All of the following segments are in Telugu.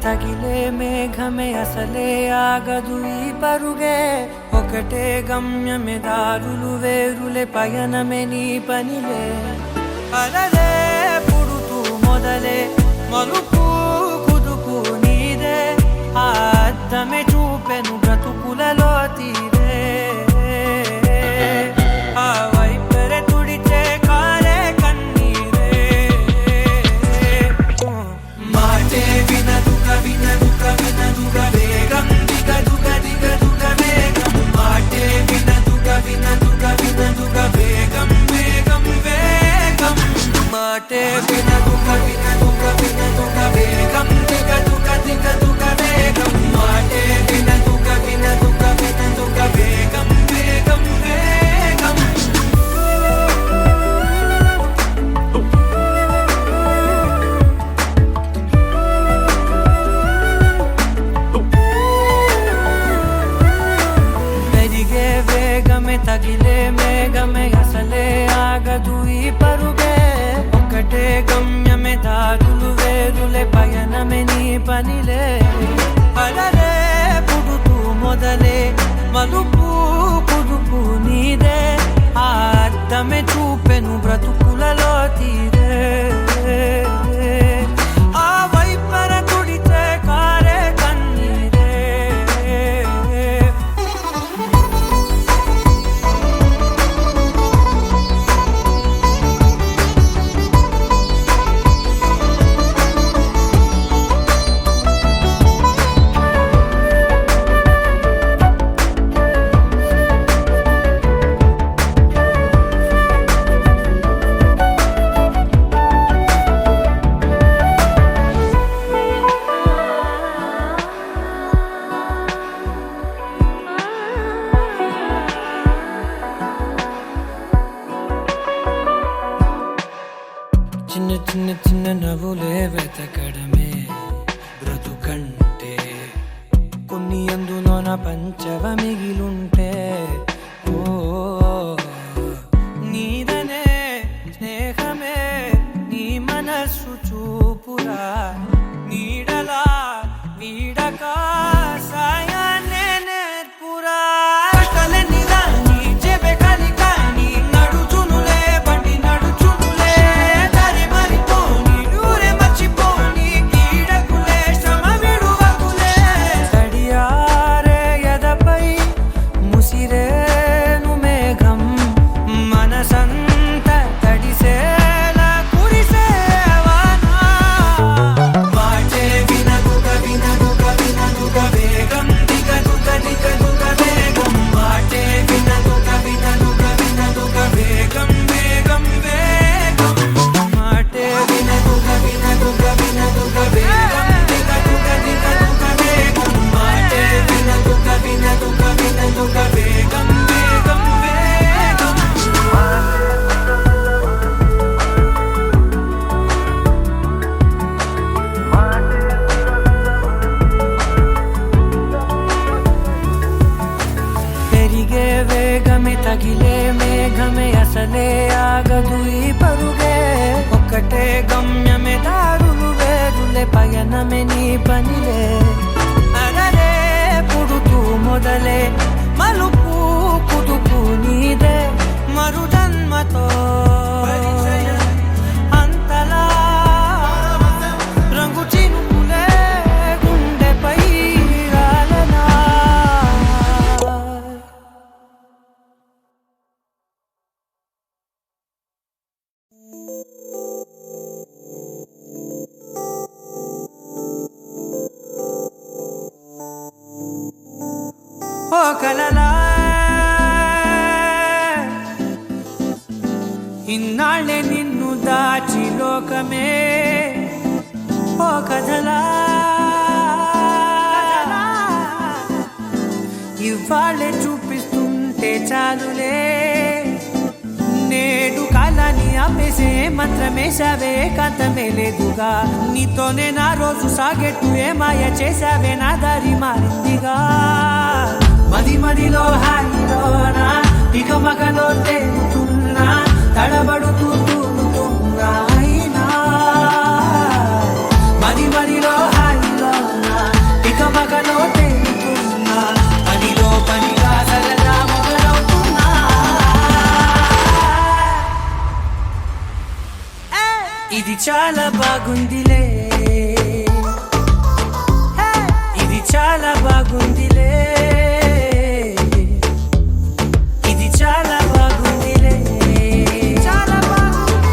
తగిలే మేఘమే అసలే ఆగదు ఈ పరుగే ఒకటే గమ్యమే దారులు వేరులే పయనమే నీ పనిలే అలలే పుడుతూ మొదలే మలుపు కుదుపు నీదే ఆ అద్దమే చూపెను బ్రతుకులలో తీరే ఆ వైపరే తుడిచే కారే కన్నీరే మాటే వినదుక వినదుక వినదుక వేగం దిగదుక దిగదుక వేగం మాటే వినదుక వినదుక వినదుక వేగం వేగం వేగం మాటే వినదుక వినదుక వినదుక వేగం దిగదుక దిగదుక వేగం మాటే వినదుక వినదుక వినదుక వేగం వేగం వేగం పెరిగే వేగమే తగిలే మేఘమే అసలే ఆగదు ఈ పరుగే ఒకటే గమ్యమే దారులు వేరులే పయనమే నీ పనిలే అలలే పుడుతూ మొదలే మలుపు కుదుపు నీదే ఆ అద్దమే చూపెను బ్రతుకులలో తీరే ఆ వైపర తుడిచే కారే కన్నీరే చిన్న చిన్న చిన్న నవ్వులే వెతకడమే బ్రతుకంటే కొన్ని అందులోన పంచవ మిగిలుంటే ఓ నీదనే స్నేహమే నీ మనస్సు చూపురా నీడలా వీడక సాయాన్నే నేర్పురా కష్టలన్నీ రాని చెబే కాని కాని నడుచునులే బండి నడుచునులే దారి మారిపోని ఊరే మర్చిపోని కీడకులే శ్రమ విడువకులే తడియారే ఎదపై ముసిరేను మేఘం మనసంత తడిసేలా కురిసేవానా మాటే వినదుక వినదుక వినదుక వేగం దిగదుక దిగదుక వేగం మాటే వినదుక వినదుక వినదుక వేగం వేగం వేగం మాటే వినదుక వినదుక వినదుక వేగం దిగదుక దిగదుక వేగం మాటే వినదుక వినదుక వినదుక వేగం వేగం వేగం పెరిగే వేగమే తగిలే మేఘమే అసలే ఆగదు ఈ పరుగే ఒక్కటే గమ్యమే దారులు వేరులే పయనమే నీ పనిలే అలలే పుడుతూ మొదలే మలుపు కుదుపు నీదే మరు జన్మతో అంతలా రంగు చినుకులే గుండెపై రాలనా ఓ కలలా ఇన్నాళ్ళే నిన్ను దాచి లోకమే ఓ కథలా ఇవాళ్ళే చూపిస్తుంటే చాలులే నేడు కాలాన్ని ఆపేసే మంత్రమేశావే కాంతమే లేదుగా నీతోనే నా రోజు సాగెట్టు ఏ మాయ చేశావే నా దారి మారిందిగా మది మదిలో హాయిలోనా ఇక మగలో తేలుతున్నా తడబడుతూ తూలుతున్నా అయినా మది మదిలో హాయిలోనా ఇది చాలా బాగుందిలే, ఇది చాలా బాగుందిలే, ఇది చాలా బాగుందిలే, చాలా బాగుంది,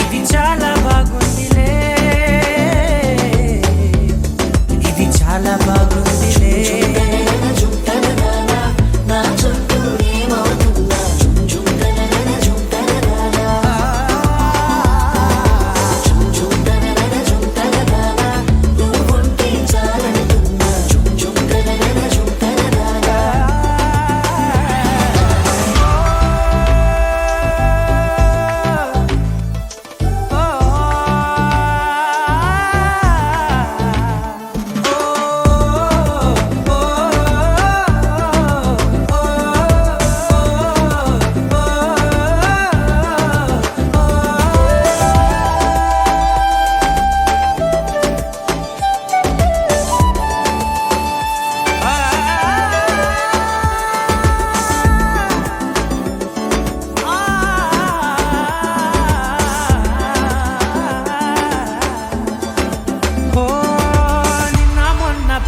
ఇది చాలా బాగుందిలే, ఇది చాలా బాగుందిలే.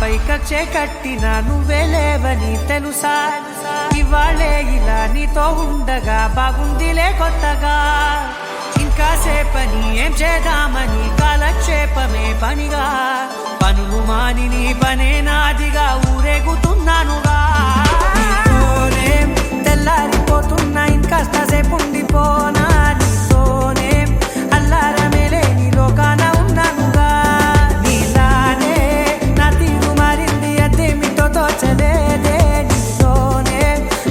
పైకచ్చే కట్టిన నువ్వే లేవని తెలుసా, ఇవాళే ఇలా నీతో ఉండగా బాగుందిలే కొత్తగా. ఇంకా సేపని ఏం చేద్దామని కాలక్షేపమే పనిగా, పనులు మాని నీ పనే నాదిగా ఊరేగుతున్నానుగా. నీతోనే తెల్లారిపోతున్నా ఇంకాస్త సేపు ఉండిపోనా, నీతోనే అల్లారమే లేని లోకాన ఉన్నానుగా. నీలానే నా తీరు మారింది అదేమిటో తోచలేదే, నీతోనే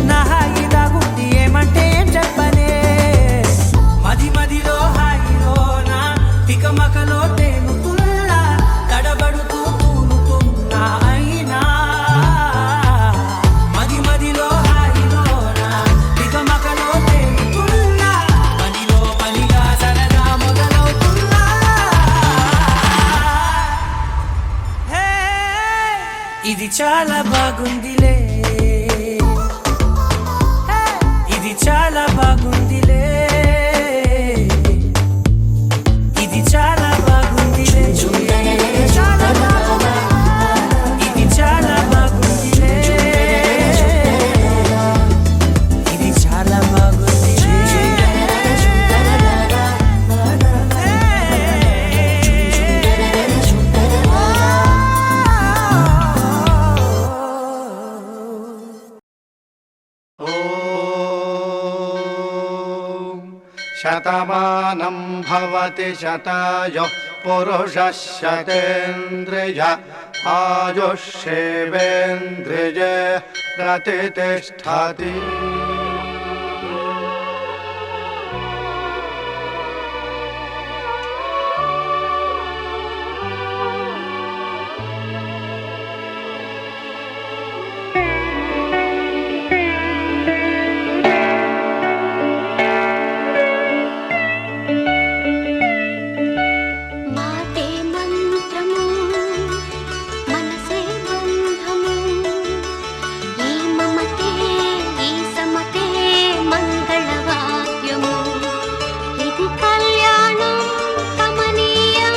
నా హాయి దాగుంది ఏమంటే ఏం చెప్పనే. మది మదిలో హాయిలోనా తికమకలో తేలుతున్నా, తడబడుతూ తూలుతున్నా అయినా. మది మదిలో హాయిలోనా తికమకలో తేలుతున్నా, పనిలో పనిగా సరదా మొదలవుతున్నా. హే, ఇది చాలా బాగుందిలే, ఇది చాలా బాగుందిలే, ఇది చాలా బాగుందిలే, చాలా బాగుంది, ఇది చాలా బాగుందిలే, ఇది చాలా బాగుందిలే. శతమానం భవతి శతాయుః పురుషः శతేంద్రియ ఆయుష్యేవేంద్రియే ప్రతిష్ఠతి. మాటే మంత్రము మనసే బంధము, ఈ మమతే ఈ సమతే మంగళవాద్యము, ఇది కళ్యాణం కమనీయం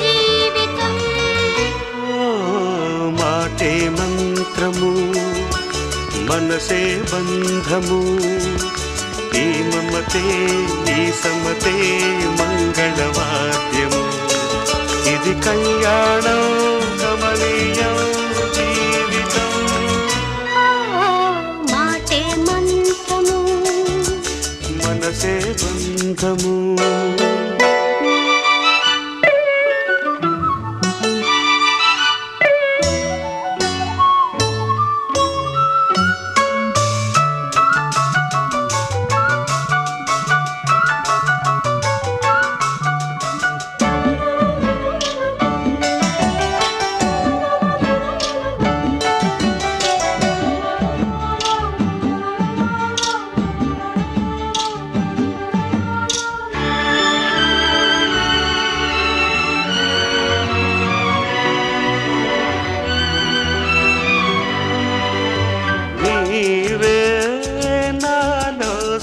జీవితం. మాటే మంత్రము మనసే బంధము, ఈ మమతే ఈ సమతే మంగళవాద్యము, ఇది కళ్యాణం కమనీయం జీవితం. మాటే మంత్రము మనసే బంధము.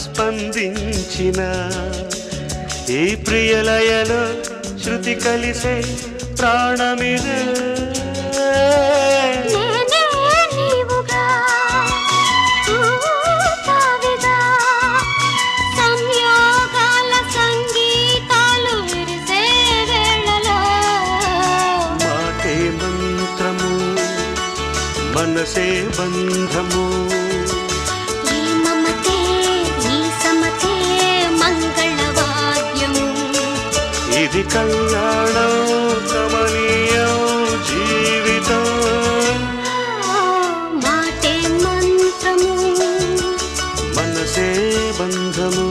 స్పందించిన ఈ ప్రియలయలో శృతి కలిసే ప్రాణమిదే నేనే నీవుగా తావిగా సంయోగాల సంగీతాలు విరిసే వేళలో మాటే మంత్రము మనసే బంధము ఈ మమతే ఈ సమతే మంగళవాద్యము ఇది కళ్యాణం కమనీయం జీవితం మాటే మంత్రము మనసే బంధము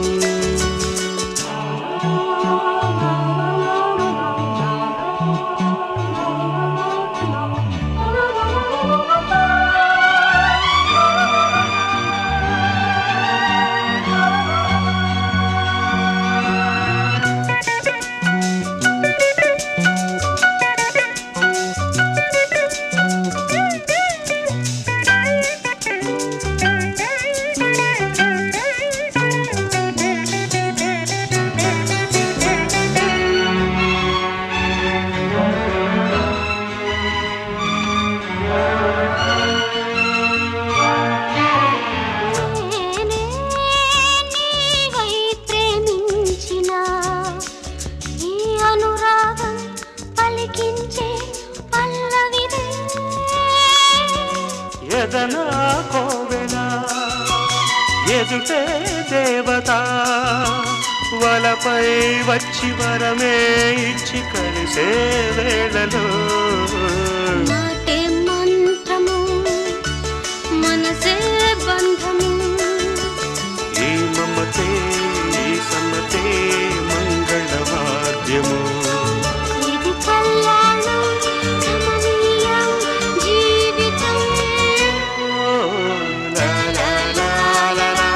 నేనే నీవై ప్రేమించిన ఈ అనురాగం పలికించే పల్లవిదే ఎదనా కోవెలా ఎదుటే దేవత వలపై వచ్చి వరమే ఇచ్చి కలిసే వేళలో మాటే మంత్రము మనసే బంధము ఈ మమతే ఈ సమతే మంగళవాద్యము ఇది కళ్యాణం కమనీయం జీవితం లా లా లా లా లా.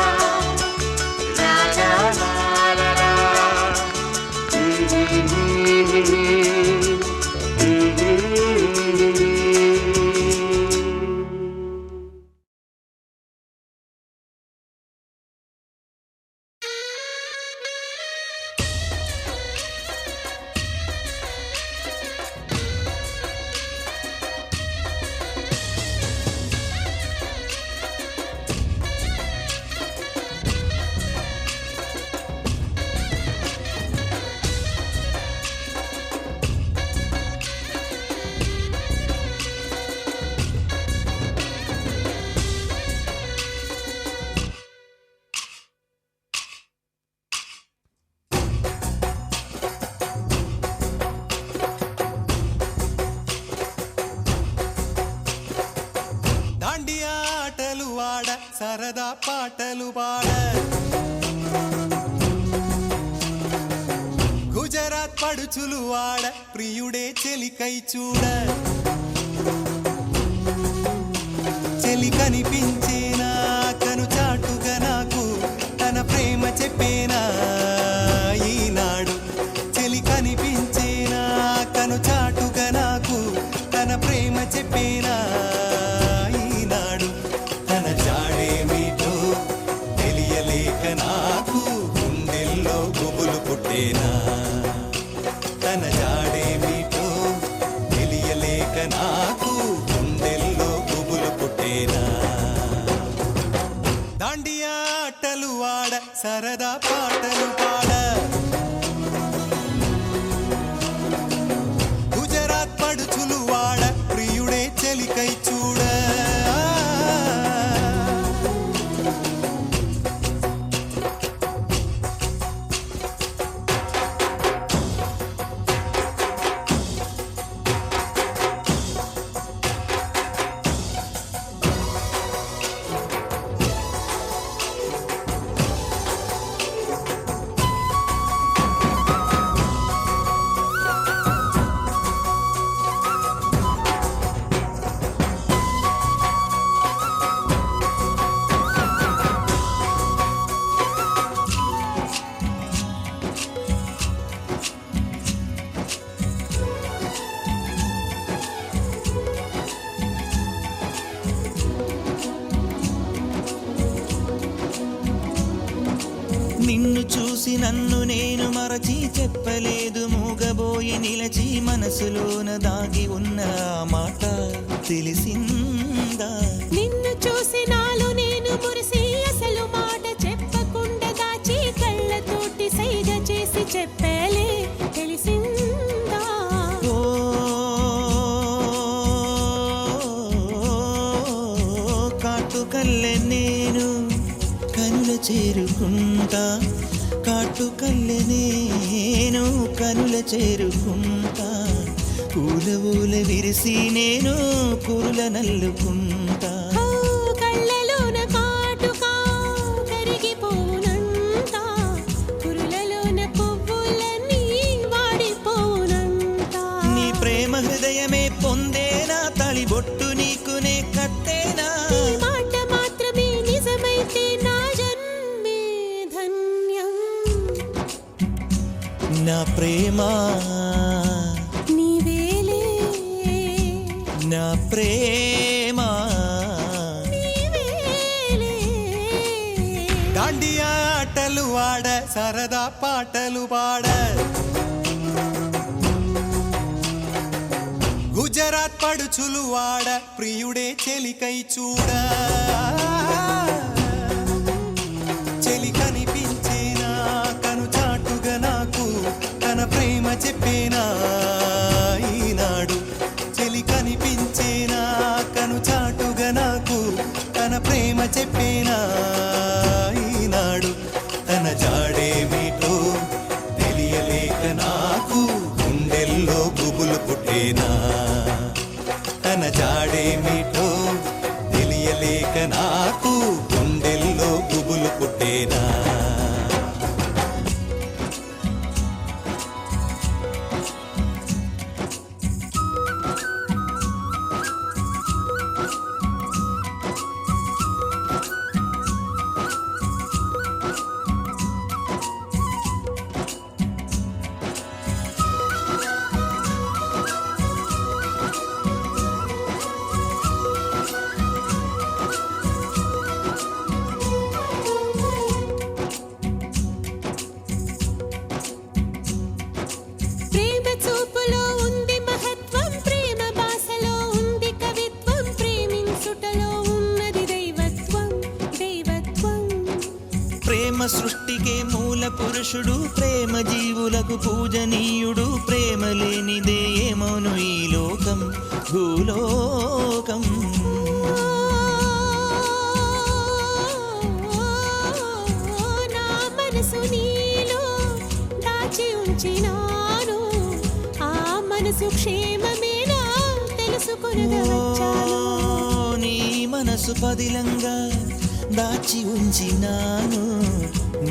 లా లా లా లా లా. దాండియా ఆటలు ఆడ సరదా పాటలు పాడ గుజరాత్ పడుచులు ఆడ ప్రియుడే చెలికై చూడ చెలి కనిపించేనా కను చాటుగా నాకు తన ప్రేమ చెప్పేనా ఈనాడు చెలి కనిపించేనా కను చాటుగా నాకు తన ప్రేమ చెప్పేనా ఈనాడు తన జాడేమిటో తెలియలేక నాకు గుండెల్లో గుబులు పుట్టేనా తన జాడేమిటో తెలియలేక నాకు గుండెల్లో గుబులు పుట్టేనా దాండియా ఆటలు ఆడ సరదా పాటలు పాడ గుజరాత్ పడుచులు వాడ ప్రియుడే చెలికై చూడ నిన్ను చూసి మరచి నన్ను నేను మరచి చెప్పలేదు మూగబోయి నిలచి మనసులోన దాగి ఉన్న ఆ మాట తెలిసిందా? నిన్ను చూసి నాలో నేను మురిసి అసలు మాట చెప్పకుండా దాచి కళ్ళతోటి సైగ చేసి చెప్పలే తెలిసిందా? ఓ కాటుకల్లె నేను కనుల చేరుకుంటా, కాటుకల్లె నేను కనుల చేరుకుంటా, పూల ఊల విరిసి నేను కురుల నల్లుకుంటా. ఓ కళ్ళలోన కాటుక కరిగిపోనంత, కురులలోన పువ్వులన్నీ వాడిపోనంత. నీ ప్రేమ హృదయమే పొందేనా, తళిబొట్టు నీకునే కట్టేనా? ఈ మాట మాత్రమే నిజమైతే నా జన్మే ధన్యం. నా ప్రేమ నీవేలే, నా ప్రేమ నీవేలే. దాండియా ఆటలు ఆడ సరదా పాటలు పాడ, గుజరాత్ పడుచులు వాడ ప్రియుడే చెలికై చూడ. చెలి కనిపించేనా కను చాటుగా నాకు తన ప్రేమ చెప్పేనా ఈనాడు. చెలి కనిపించేనా కను చాటుగా నాకు తన ప్రేమ చెప్పేనా ఈనాడు. తన జాడేమిటో తెలియలేక నాకు గుండెల్లో గుబులు పుట్టేనా. తన జాడేమిటో తెలియలేక నాకు గుండెల్లో గుబులు పుట్టేనా. ప్రేమ చూపులో ఉంది మహత్వం, ప్రేమ భాషలో ఉంది కవిత్వం, ప్రేమించుటలో ఉన్నది దైవత్వం, దైవత్వం. ప్రేమ సృష్టికే మూల పురుషుడు, ప్రేమ జీవులకు పూజనీయుడు, ప్రేమ లేనిదే ఏమౌను ఈ లోకం భూలోకం. నా మనసు నీలో దాచి ఉంచినాను, ఆ మనసు క్షేమమేనా తెలుసుకొనగా వచ్చాను. నీ మనసు పదిలంగా దాచి ఉంచినాను,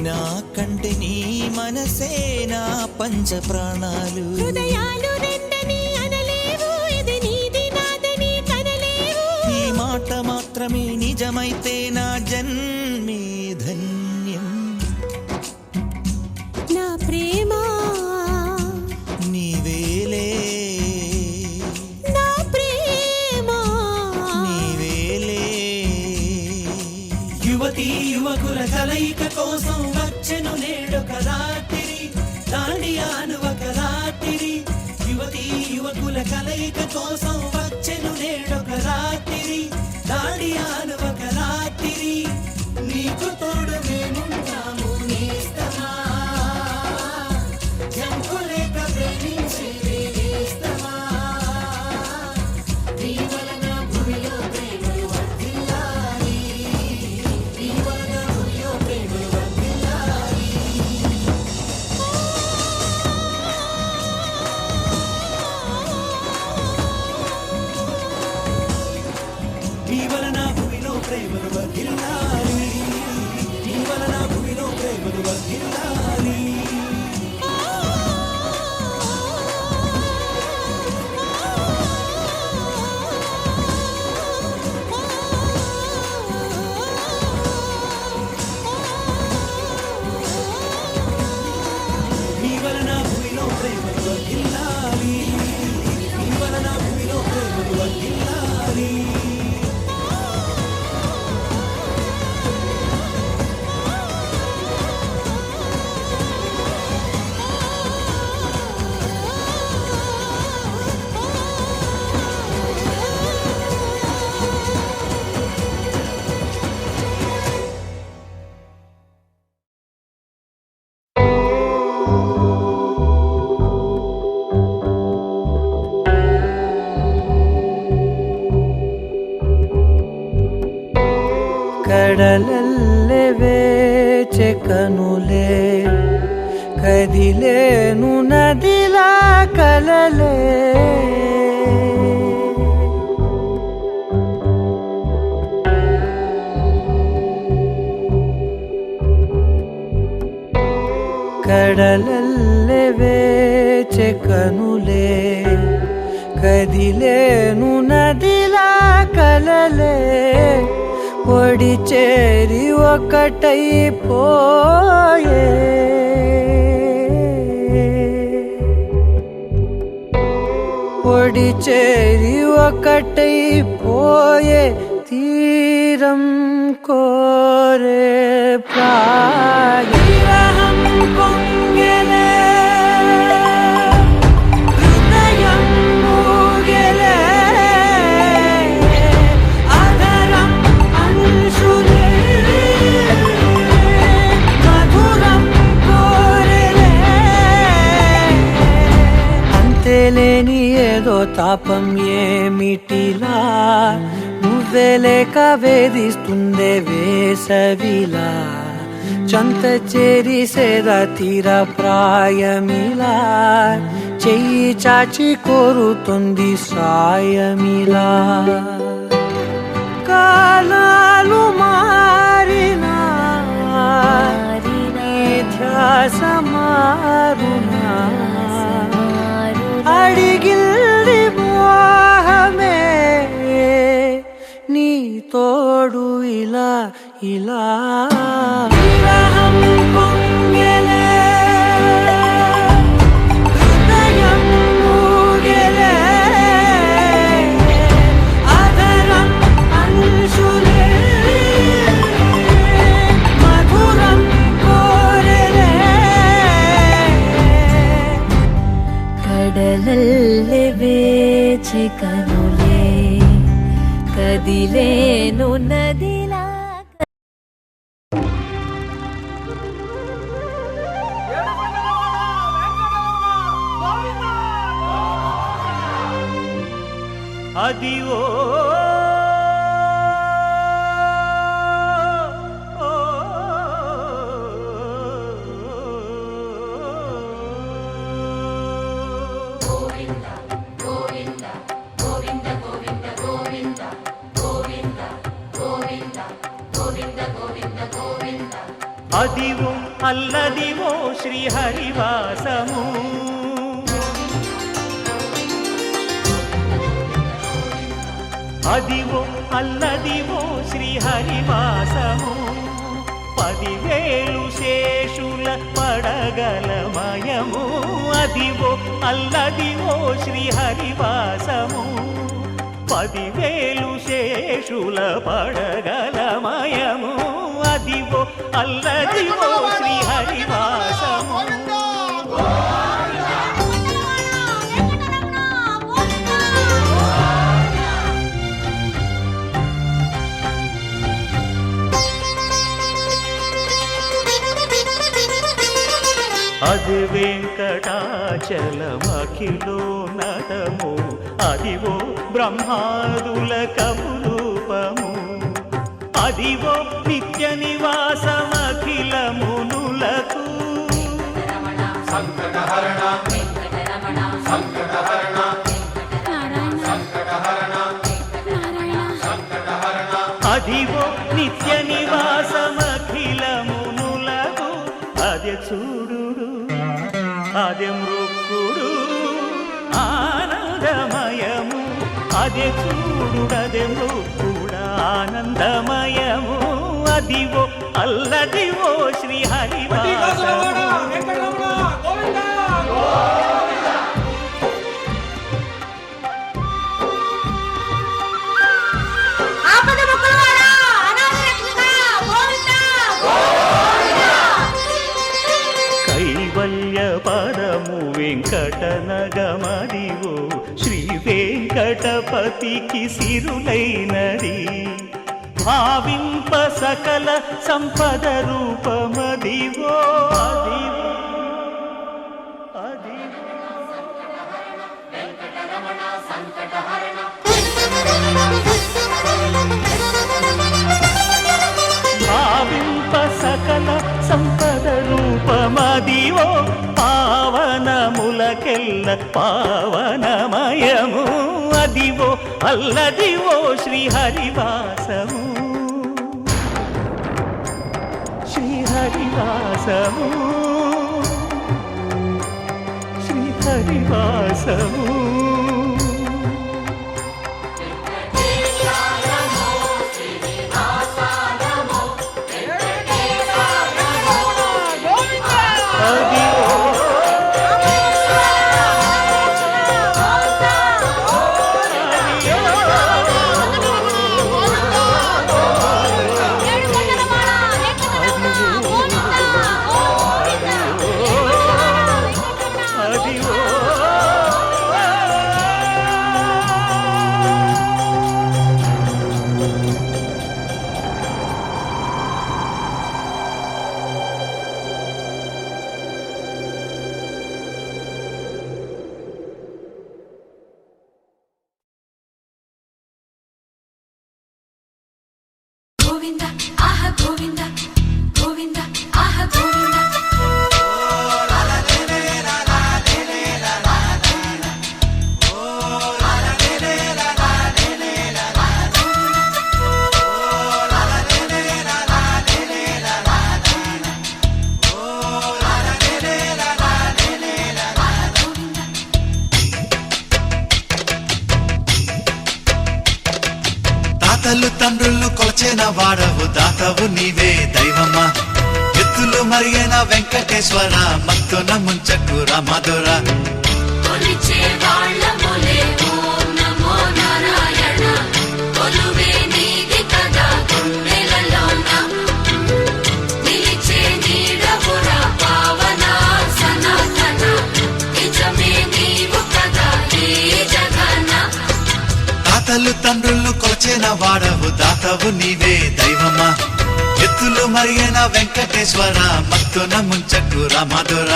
నా కంటే నీ మనసే నా పంచ ప్రాణాలు. హృదయాలు రెండని అనలేవు, ఇది నీది నాదని కనలేవు. ఈ మాట మాత్రమే నిజమైతే నా జన్మే ధన్యం. నా ప్రేమ నీవేలే, నా ప్రేమ నీవేలే. యువతీ యువకుల కలయిక కోసం వచ్చెను నేడొక రాత్రి, దాండియాను ఒక రాత్రి. యువతీ యువకుల కలయిక కోసం వచ్చెను నేడొక రాత్రి, దాండియాను ఒక రాత్రి. నీకు తోడు మేముంటాము నేస్తమా, జంకులేక ప్రేమించి నేస్తమా. నీ వలన భూమిలో ప్రేమలు వర్ధిల్లాలి, నీ వలన భూమిలో ప్రేమలు వర్ధిల్లాలి. నీ వలన భూమిలో ప్రేమలు వర్ధిల్లాలి, నీ వలన భూమిలో ప్రేమలు వర్ధిల్లాలి. నీ వలన భూమిలో ప్రేమలు వర్ధిల్లాలి, నీ వలన భూమిలో ప్రేమలు వర్ధిల్లాలి. కడలల్లె వేచె కనులే కదిలేను నదిలా కలలే కడలల్లె వేచె కనులే కదిలేను నదిలా కలలే ఒడి చేరి ఒకటైపోయే ఒడి చేరి ఒకటైపోయే తీరం కోరే ప్రాయం పొంగెలే హృదయం మూగెలే ఆదరం అంశులే మధురం కోరెలే అంతేలేని ఏదో తాపం ఏమిటిలా నువ్వే లేక వేధిస్తుందే వేసవిలా చంత చేరి సేద తీర ప్రాయమిలా చెయ్యి చాచి కోరుతుంది సాయమిలా కాలాలు మారినా నీ ధ్యాస మారునా అడిగిల్ది మోహమే నీ తోడు ఇలా ఇలా విరహం పొంగెలే హృదయం మూగెలే ఆదరం అంశులే మధురం కోరెలే కడలల్లె వేచె కనులే కదిలేను నదిలా అదివో అదివో అల్లదివో శ్రీహరివాసము అదివో అల్లదివో శ్రీహరివాసము 10,000 శేషుల పడగలమయము అదివో అల్లదివో శ్రీహరివాసము 10,000 శేషుల పడగలమయము అదివో అల్లదివో శ్రీహరివాసము అది వెంకటాచలమఖిలోన్నతము అదివో బ్రహ్మాదుల కపురూపము అదివో నిత్య నివాసమఖిలమునులకు సంకటహరణ సంకటహరణ సంకటహరణ అదివో నిత్య నివాసమఖిలమునులకు అదే చూడు అదే మృక్కుడు ఆనందమయము అదే చూడుడదే మృక్కుడు ఆనందమయము అదివో అల్లదివో శ్రీహరివాసము కైవల్య పదము వెంకటనగమదివో శ్రీ వెంకటపతికి సిరులైనది భావింప సకల సంపద రూపమదివో అదివో అదివో ఎల్ల పావనమయము అదివో అల్లదివో శ్రీహరివాసము శ్రీహరివాసము శ్రీహరివాసము గోవింద ఆహ గోవింద గోవింద ఆహ గోవింద తాతలు తండ్రులు కొలచిన వాడవు దాతవు నీవే దైవమా ఎత్తులు మరిగిన వెంకటేశ్వర మత్తున ముంచకుర మధుర కొలిచే వాళ్ళములే ఓం నమో నారాయణ కొలువే నీది కదా గుండెలలోన నిలిచే నీడవురా పావన సనాతన నిజమే నీవు కదా ఈ జగన్న తాతలు తండ్రులు కొలచిన వాడవు దాతవు నీవే దైవమా ఎత్తులు మరిగిన వెంకటేశ్వర మత్తున ముంచకుర మధుర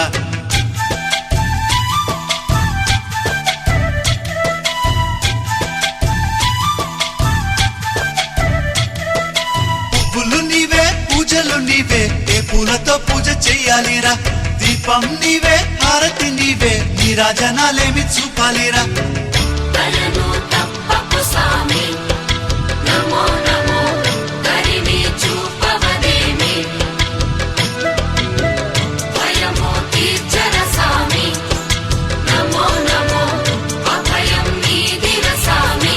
పువ్వులు నీవే పూజలు నీవే ఏ పూలతో పూజ చెయ్యాలిరా దీపం నీవే హారతి నీవే నీ రాజనాలేమి చూపాలిరా కలను తప్పకు స్వామి నమో నమో కరిని చూపవదేమి భయము తీర్చర స్వామి నమో నమో అభయం నీదిర స్వామి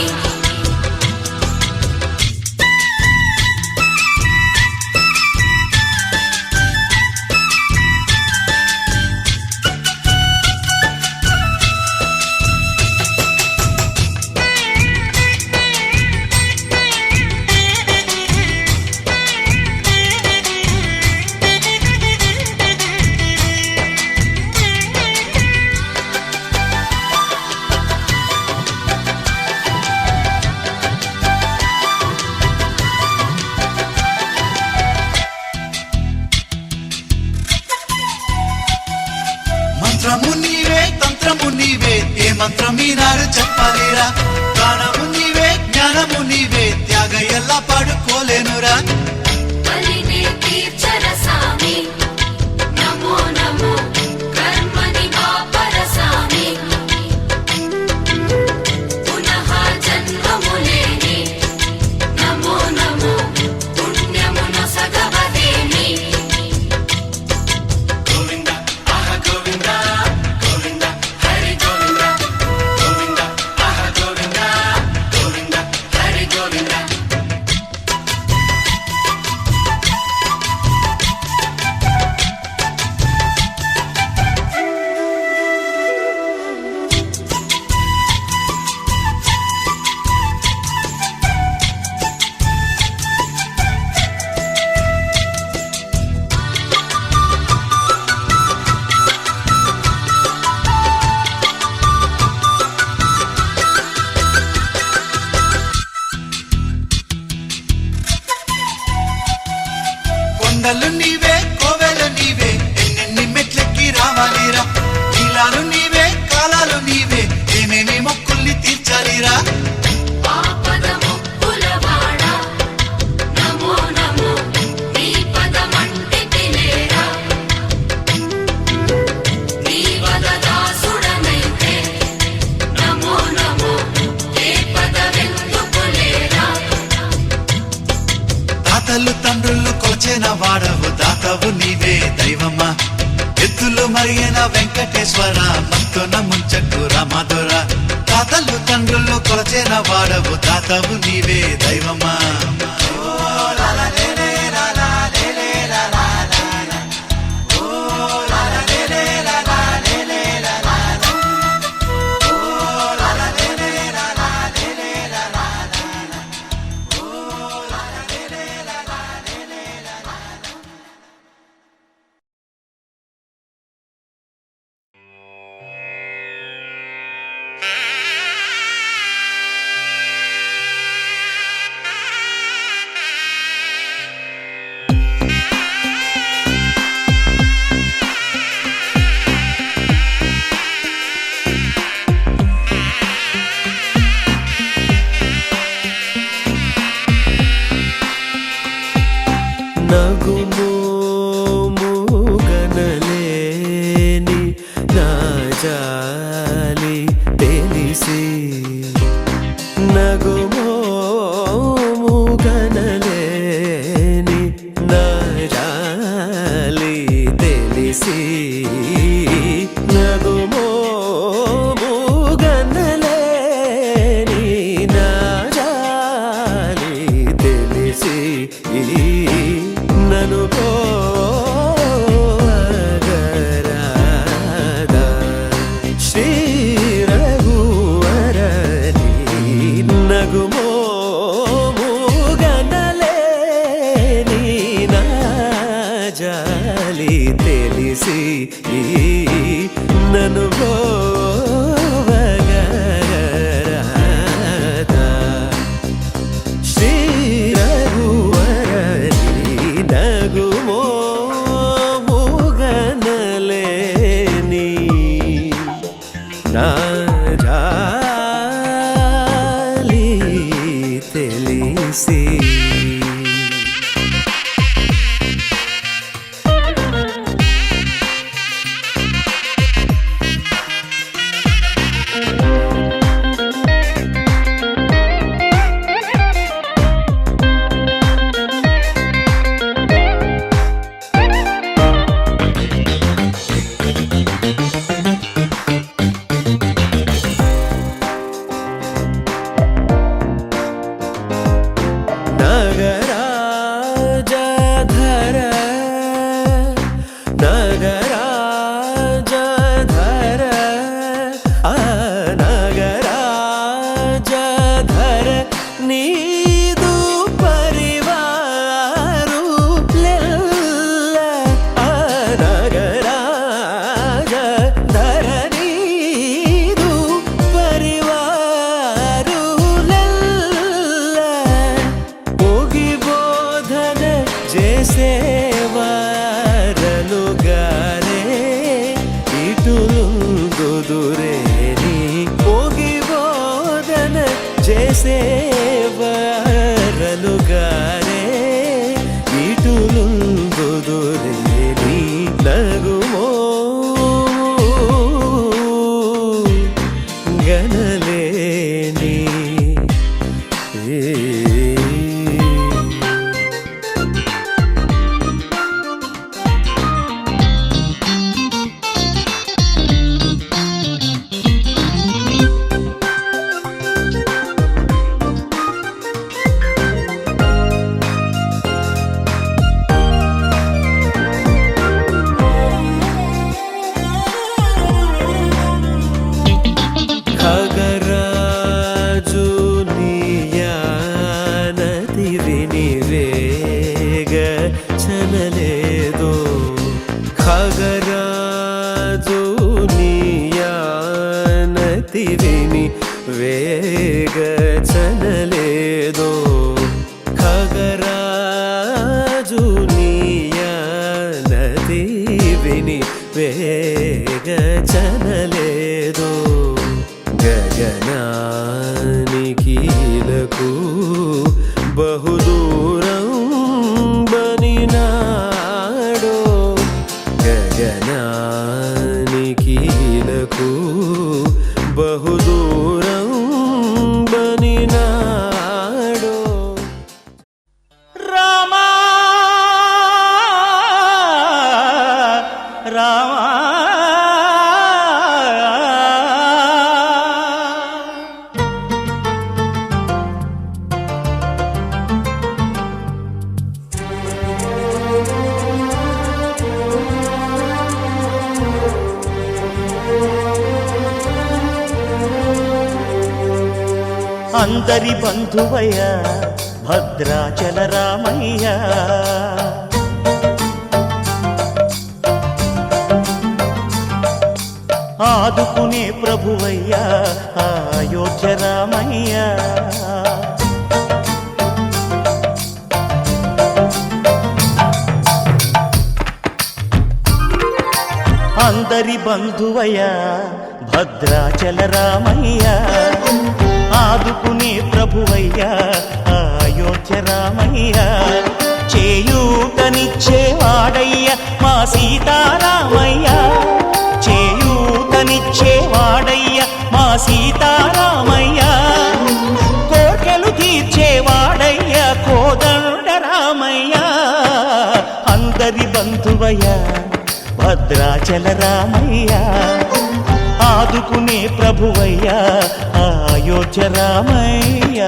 మంత్రము నీవే తంత్రము నీవే ఏ మంత్రం ఈనాడు చెప్పాలిరా గానము నీవే జ్ఞానము నీవే త్యాగ ఎలా పాడుకోలేనురా కలిని తీర్చర స్వామి నమో నమో కర్మని బాపర స్వామి పునః జన్మములేని నమో నమో పుణ్యమున సగవదేమి గోవింద ఆహ గోవింద గోవింద హరి గోవింద గోవింద ఆహ గోవింద గోవింద హరి గోవింద కొండలు నీవే కోవెలు నీవే ఎన్నెన్ని మెట్లెక్కి రావాలిరా నీలాలు నీవే కాలాలు నీవే ఏమేమి మొక్కుల్ని తీర్చాలిరా ఆపద ముక్కులవాడ నమో నమో నీ పదమంటి తినేరా నీ వద దాసుడనై తాతలు తండ్రులు కొలిచిన వాడవు దాతవు నీవే దైవమా ఎత్తులు మరిగిన వెంకటేశ్వర మత్తున ముంచకు రామధుర తాతలు తండ్రులు కొలిచిన వాడవు దాతవు నీవే దైవమా నగుమోముగనలేని నా జాలి తెలిసి నగుమోముగనలేని నా జాలి తెలిసి నగుమోముగనలేని నా జాలి తెలిసి నను పోగరాదా శ్రీ రఘువరని నగుమోముగనలేని నా జాలి తెలిసి నను పోగరాదా శ్రీ రఘువరని నగుమోముగనలేని నా జాలి తెలిసి నగరాజధర నగరాజధర ఆ నగరాజధర నీదు పరివారు లెల్ల ఆ నగరాజధర నీదు పరివారు లెల్ల పోగి బోధన చేసేవారలుగారే ఇటులుందుదురేని పోగి బోధన చేసేవారలుగారే ఇటులుందుదురేని నగుమో గనలేని ఖగరాజు నీయానతి వినివేగ చనలేదో ఖగరాజు నీయానతి విని వేగ చనలేదో ఖగరాజు నీయానతి విని వేగ చనలేదో గగనానికీలకు బహుదూరం బనినాడో గగనానికీలకు బహుదూరం బనినాడో రామా అందరి బంధువయ్య భద్రాచల రామయ్య. ఆదుకునే ప్రభువయ్యా అయోధ్య రామయ్య. అందరి బంధువయ్యా భద్రాచల రామయ్య. ఆదుకునే ప్రభువయ్యా అయోధ్య రామయ్య. చేయూతనిచ్చేవాడయ్య మా సీతారామయ్య. చేయూతనిచ్చేవాడయ్య మా సీతారామయ్య. కోర్కెలు తీర్చేవాడయ్య కోదండ రామయ్య. అందరి బంధువయ్య భద్రాచల రామయ్య. ఆదుకునే ప్రభువయ్య అయోధ్య రామయ్య.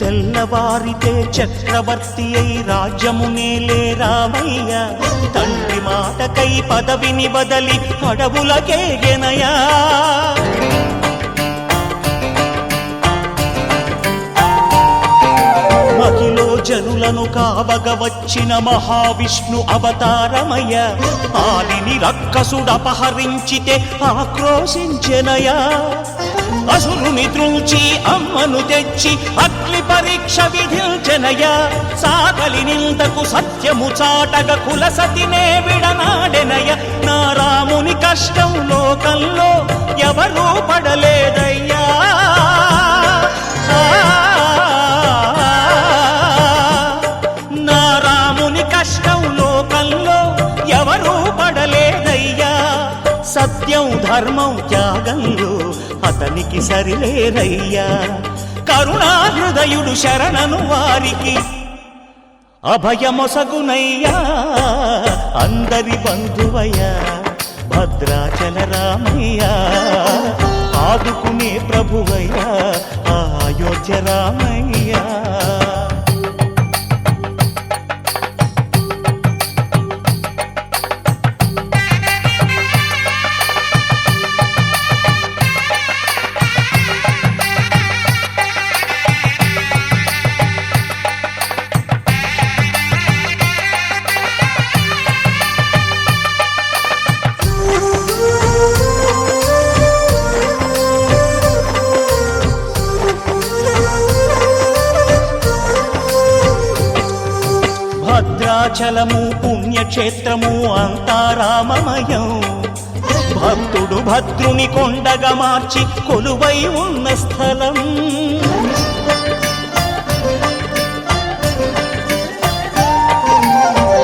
తెల్లవారితే చక్రవర్తి అయి రాజ్యమునేలే రామయ్య. తండ్రి మాటకై పదవిని బదలి అడవులకేగెనయా. మహిలో జనులను కావగ వచ్చిన మహావిష్ణు అవతారమయ్య. ఆలిని రక్కసుడపహరించితే ఆక్రోశించెనయా. అసురుని త్రుంచి అమ్మను తెచ్చి అగ్ని పరీక్ష విధించెనయా. సాగలి నిందకు సత్యము చాటగ కులసతినే విడనాడెనయ. నా రాముని కష్టం లోకంలో ఎవరూ పడలేదయ్యా. నా రాముని కష్టం లోకంలో ఎవరూ పడలేదయ్యా. సత్యం ధర్మం త్యాగంలో అతనికి సరిలేరయ్యా. కరుణా హృదయుడు శరణను వారికి అభయమొసగునయ్యా. అందరి బంధువయ్యా భద్రాచల రామయ్య. ఆదుకునే ప్రభువయ్యా అయోధ్య రామయ్య. భద్రాచలము పుణ్యక్షేత్రము అంతా రామమయం. భక్తుడు భద్రుని కొండగా మార్చి కొలువై ఉన్న స్థలం.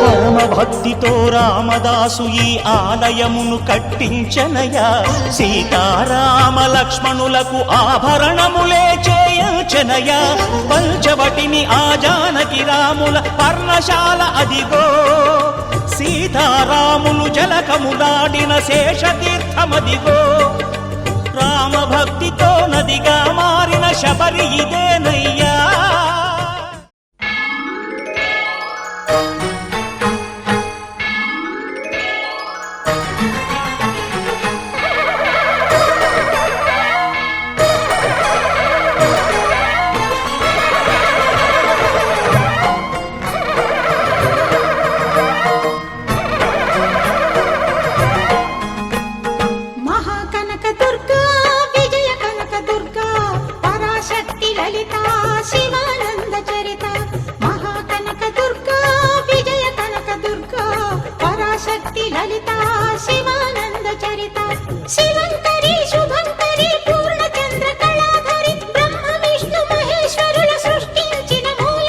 పరమ భక్తితో రామదాసు ఈ ఆలయమును కట్టించనయా. సీతారామ లక్ష్మణులకు ఆభరణములే చేయించనయా. పంచవటిని ఆ జానకి రాముల పర్ణశాల అదిగో. సీతారాములు జలకములాడిన శేషతీర్థమదిగో. రామభక్తితో నదిగా మారిన శబరి ఇదేనయ్యా. శివంకరి శుభంకరి పూర్ణచంద్ర కళాధరి బ్రహ్మ విష్ణు మహేశ్వరుల సృష్టించిన మూల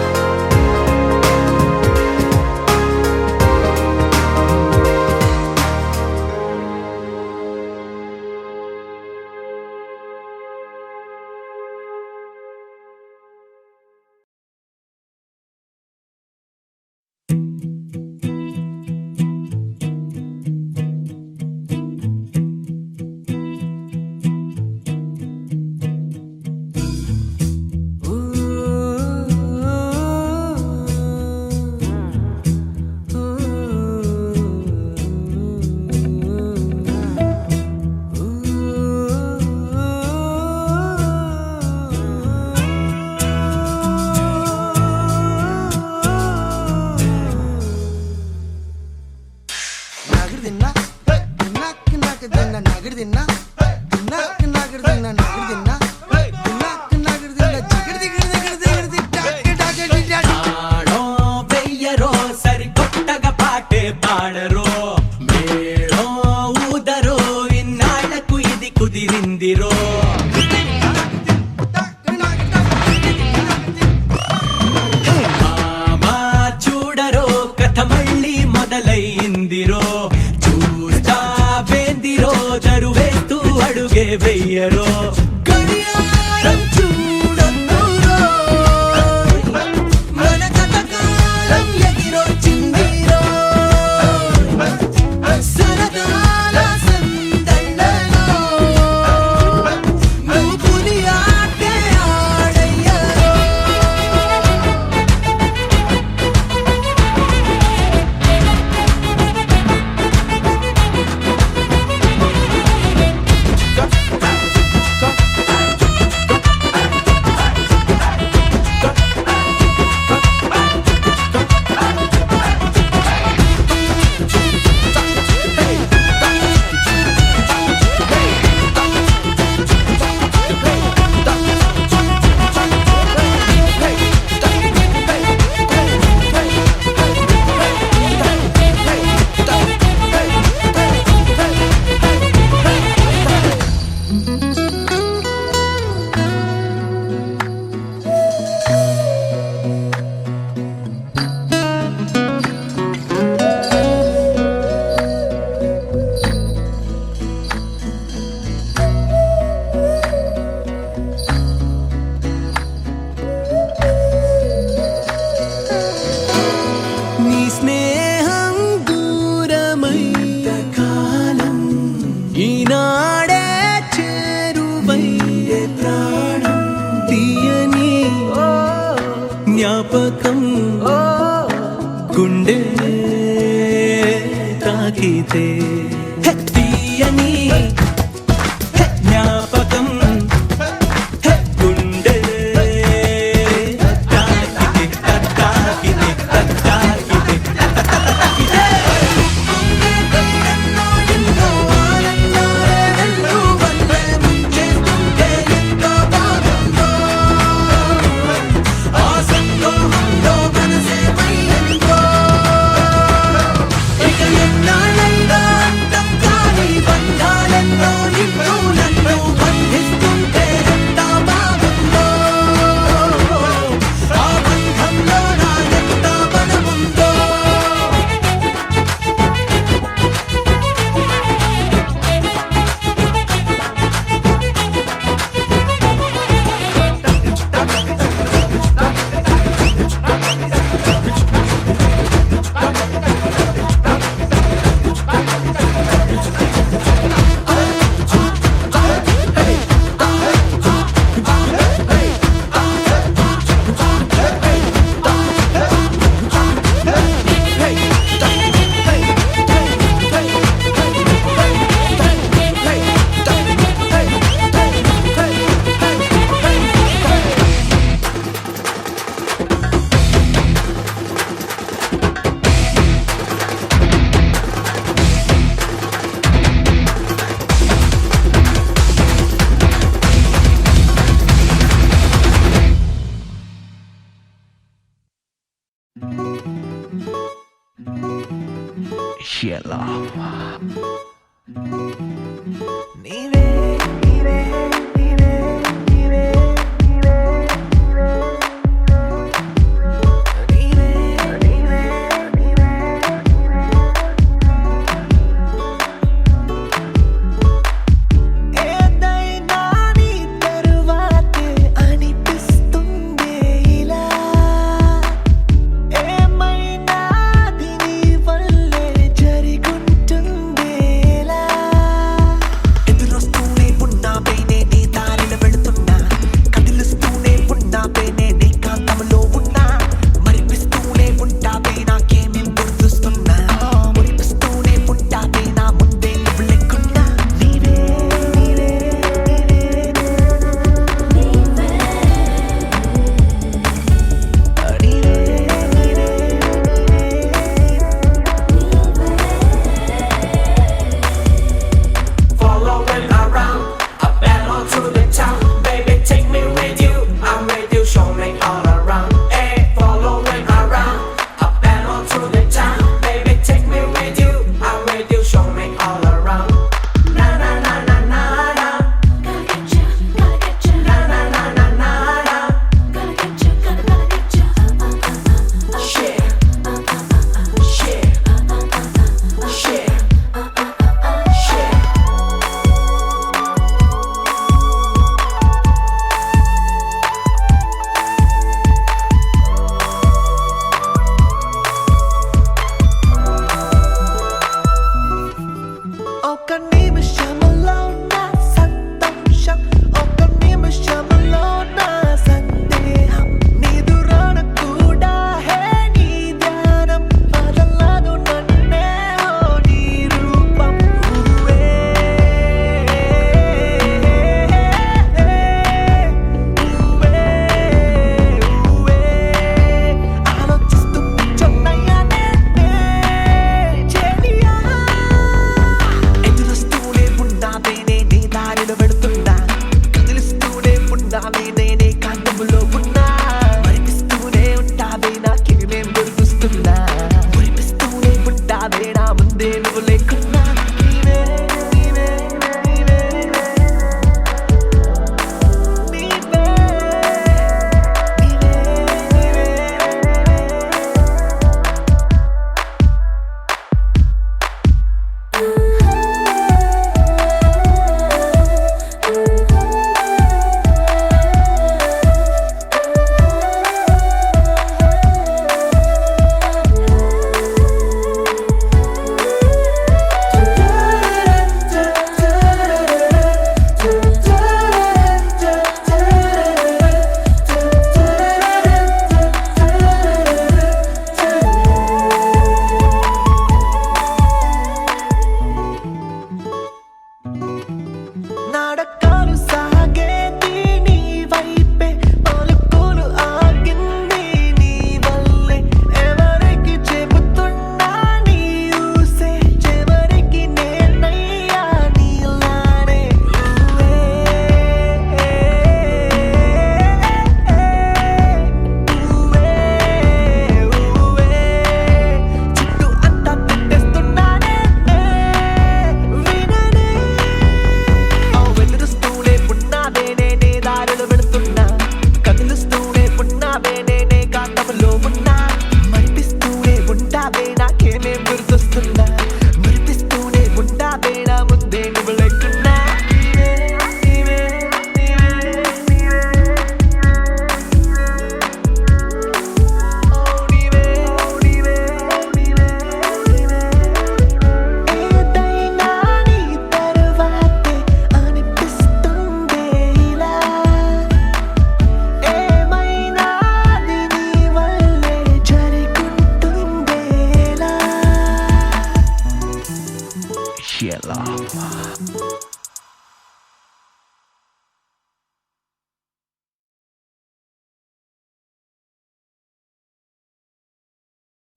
మొదలయ్యిందిరో చూస్తా బేందిరో జరువేస్తూ అడుగే వెయ్యరో గడియారం చూడొద్దురో మన కథకాలం ఎగిరొచ్చిందిరో సరదాల సందళ్ళలో నువ్వు పులి ఆటే ఆడయ్యరో నీ స్నేహం దూరమైన కాలం ఈనాడే చేరువయ్యే ప్రాణం తీయని జ్ఞాపకం గుండె తాకితే తీయని జ్ఞాపకం గుండె తాకితే తాకితే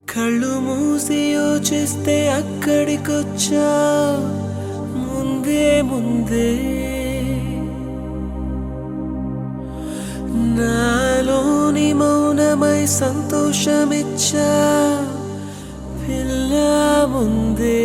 కళ్ళు మూసి యోచిస్తే అక్కడికొచ్చా ముందే ముందే నాలోని మౌనమై సంతోషమిచ్చా పిల్ల ముందే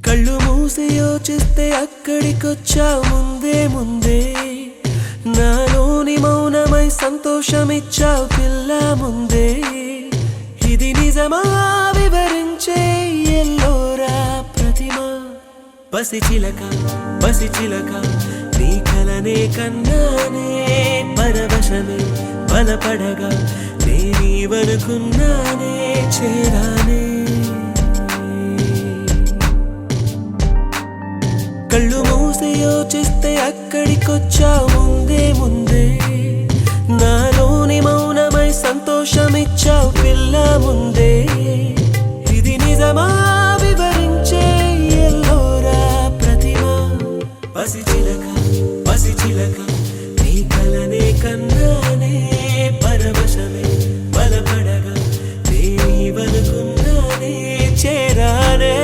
కళ్ళు మూసి యోచిస్తే అక్కడికొచ్చా ముందే ముందే నాలోని మౌనమై సంతోషమిచ్చావు పిల్ల ముందే ఇది నిజమా వివరించే ఎల్లోరా ప్రతిమ పసిచిలక పసిచిలక నీ కలనే కన్నానే పరవశమే బలపడగా నేనీవనుకున్నానే చేరానే కళ్ళు మూసి యోచిస్తే అక్కడికొచ్చావు ముందే ముందే నాలోని మౌనమై సంతోషమిచ్చావు పిల్ల ముందే ఇది నిజమా వివరించే ఎల్లోరా ప్రతిమ పసిచిలక పసిచిలక నీ కలనే కన్నానే పరవశమే బలపడగా నేనీవనుకున్నానే చేరానే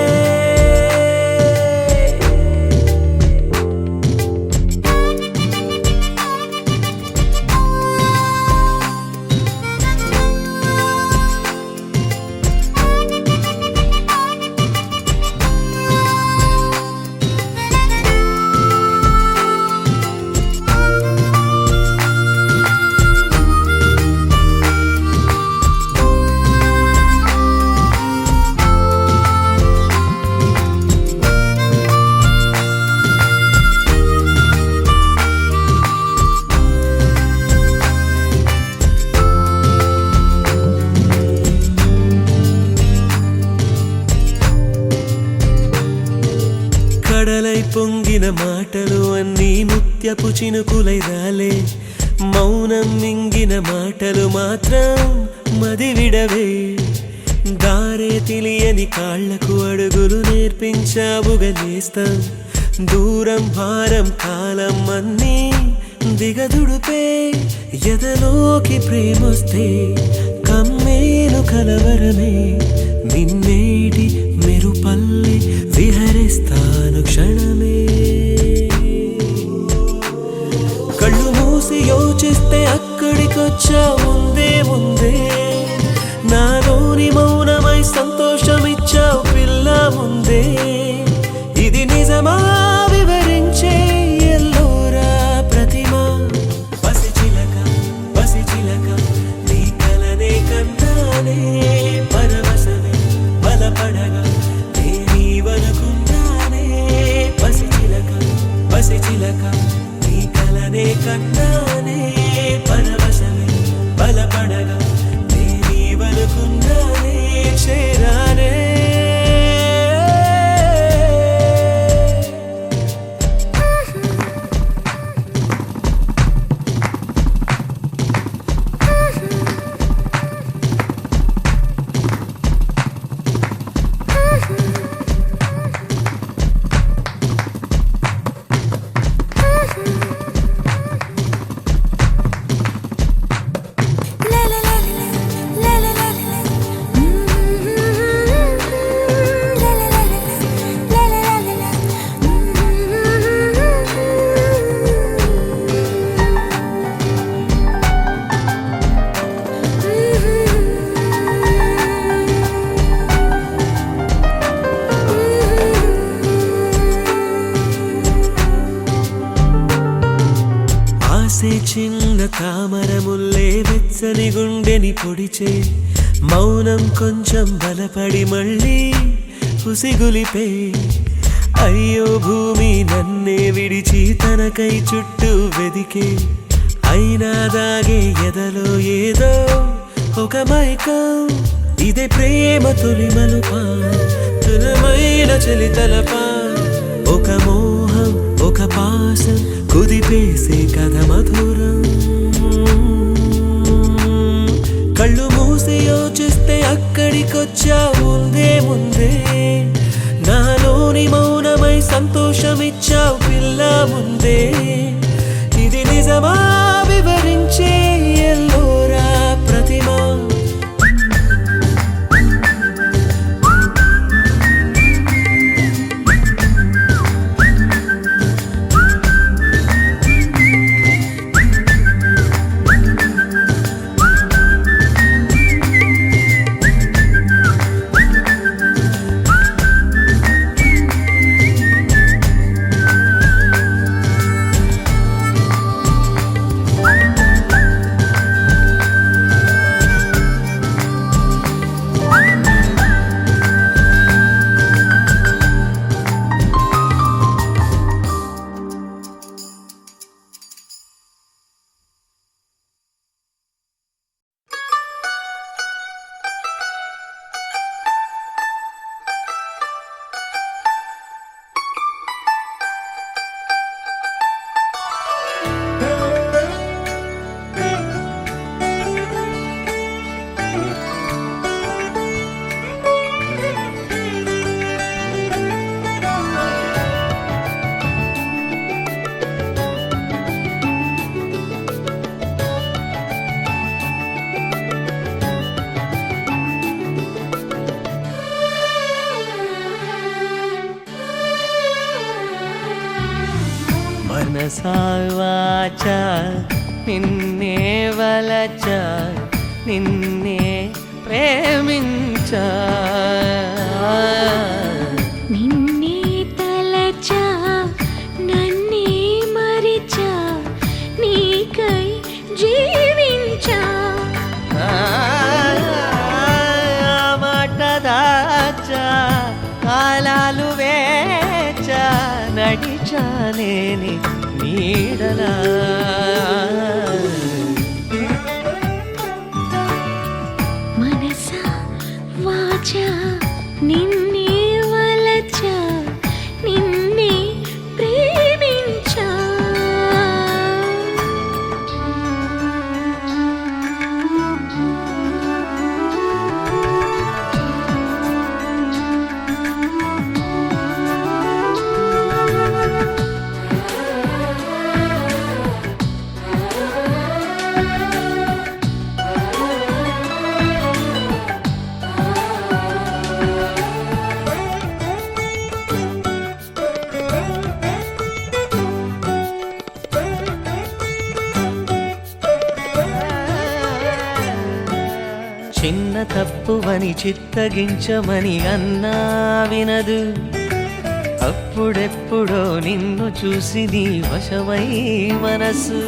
కడలై పొంగిన మాటలు అన్నీ ముత్యపు చినుకులై రాలే మౌనం మింగిన మాటలు మాత్రం మదివిడవే దారే తెలియని కాళ్లకు అడుగులు నేర్పించావుగా నేస్తం దూరం భారం కాలం అన్నీ దిగదుడుపే ఎదలోకి ప్రేమొస్తే కమ్మేను కలవరమే నిన్నేటి మెరుపల్లె విహరిస్తాను క్షణమే కళ్ళు మూసి యోచిస్తే అక్కడికొచ్చా ముందే ముందే నాలోని మౌనమై సంతోషమిచ్చావు పిల్ల ముందే ఇది నిజమా వివరించే ఎల్లోరా ప్రతిమ పసిచిలక పసిచిలక నీ కలనే కన్నానే పరవశమే బలపడగా నేనీవనుకున్నానే పసిచిలక పసిచిలక నీ కలనే కన్నానే పరవశమే బలపడగా నేనీవనుకున్నానే చేరానే చిన్న తామర ముల్లే వెచ్చని గుండెని పొడిచే మౌనం కొంచెం బలపడి మళ్ళీ ఉసిగులిపే అయ్యో భూమి నన్నే విడిచి తనకై చుట్టూ వెదికే అయినా దాగే ఎదలో ఏదో ఒక మైకం ఇదే ప్రేమ తొలి మలుపా తులమైన చలి తలపా ఒక మోహం ఒక పాసం కుదిపేసే కథ మధురం కళ్ళు మూసి యోచిస్తే అక్కడికొచ్చా ముందే ముందే నాలోని మౌనమై సంతోషం ముందే ఇది నిజమా వివరించే ఎల్లోరా ప్రతిమ మనసావాచ నిన్నే వలచ నిన్నే ప్రేమించ నిన్నే తలచా నన్నే మరిచా నీకై జీవించా మాట దాచ కాలాలు వేచ నడిచాలేని నీడలా మనసా వాచా నిన్నే వలచా నిన్నే ప్రేమించా చిన్న తప్పువని చిత్తగించమని అన్నా వినదు అప్పుడెప్పుడో నిన్ను చూసి నీ వశమై మనసు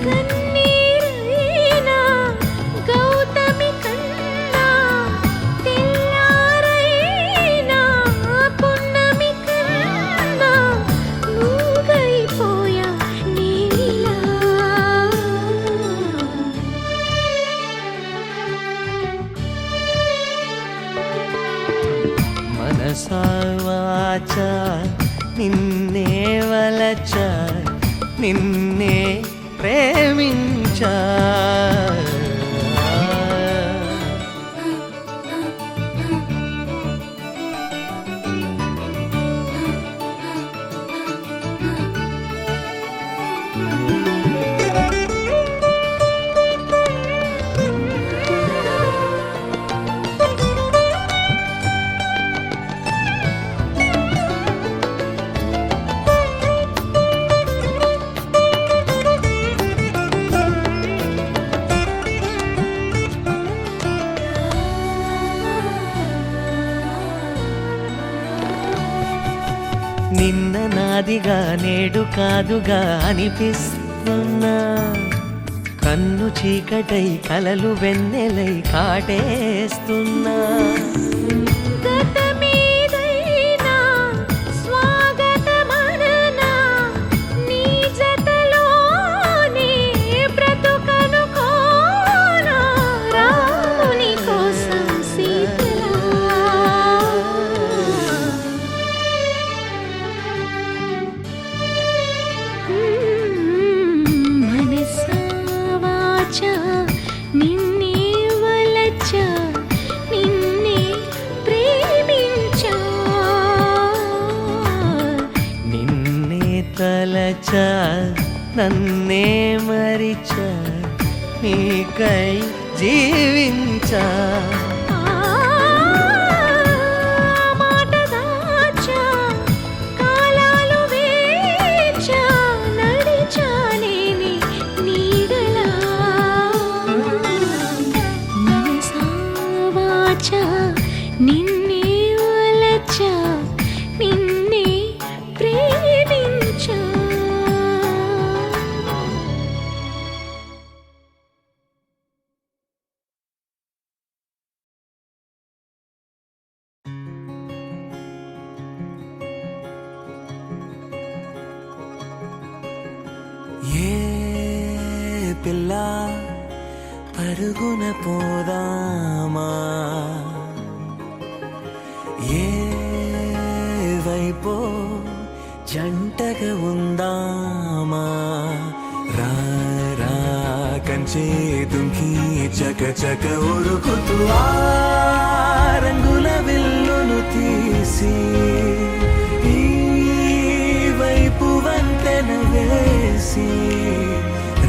కన్నీరైనా గౌతమి కన్నా తెల్లారైనా పున్నమి కన్నా నువ్వైపోయా నీలా మనసావాచ నిన్నే వలచ నిన్నే ప్రేమించ నిన్న నాదిగా నేడు కాదుగా అనిపిస్తున్నా కన్ను చీకటై కలలు వెన్నెలై కాటేస్తున్నా గతమేదైనా స్వాగతమననా నీ జతలోనే బ్రతుకనుకోనా రాముని కోసం సీతలా మనసా వాచా నిన్నే వలచా నిన్నే మరిచా నన్నే మరిచా నీకై జీవించా మాట దాచా కాలాలు వేచా నడిచానే నీడలా మనసా వాచా నిన్నే వలచా నిన్నే ప్రేమించా ఏ పిల్ల పరుగున పోదామా ఏ వైపో జంటగా ఉందామా రా రా కంచే దుంకి చక చక ఉరుకుతూ ఆ రంగుల విల్లును తీసి ఈ వైపు వంతెన వేసి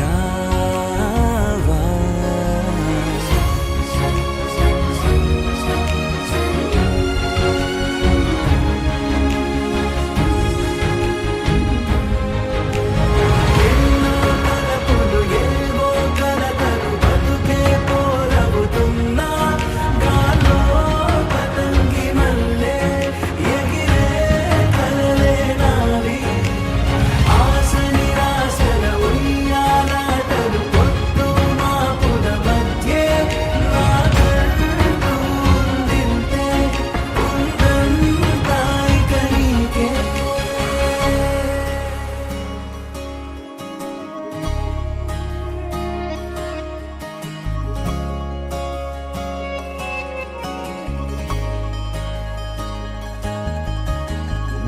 రావా ఎన్నో తలపులు ఏవో కలతలు బతుకే పోలవుతున్నా గాల్లో పతంగి మల్లె ఎగిరే కలలే నావి ఆశ నిరాశల ఉయ్యాలాటలు పొద్దు మాపుల మధ్యే నాకంటూ ఉందింతే ఉందంతా ఇక నీకే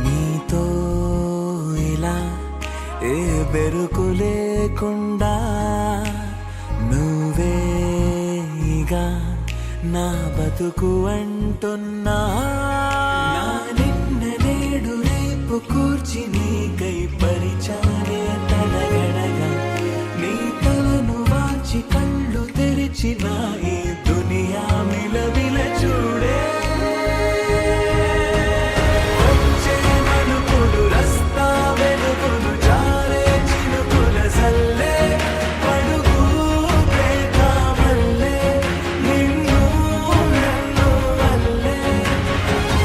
నీతో ఇలా ఏ బెరుకు లేకుండా నువ్వేగా నా బతుకు అంటున్నా నా నిన్న నేడు రేపు కూర్చి నీకై పరిచానే తడగడగా నీ తలను వాచి కళ్ళు తెరిచిన ఈ దునియా మిలవిల చూడే వచ్చే మలుపులు రస్తా వెలుగులు జారే చినుకుల సల్లే పడుగు ప్రేత మల్లె నిన్ను నన్ను వల్లే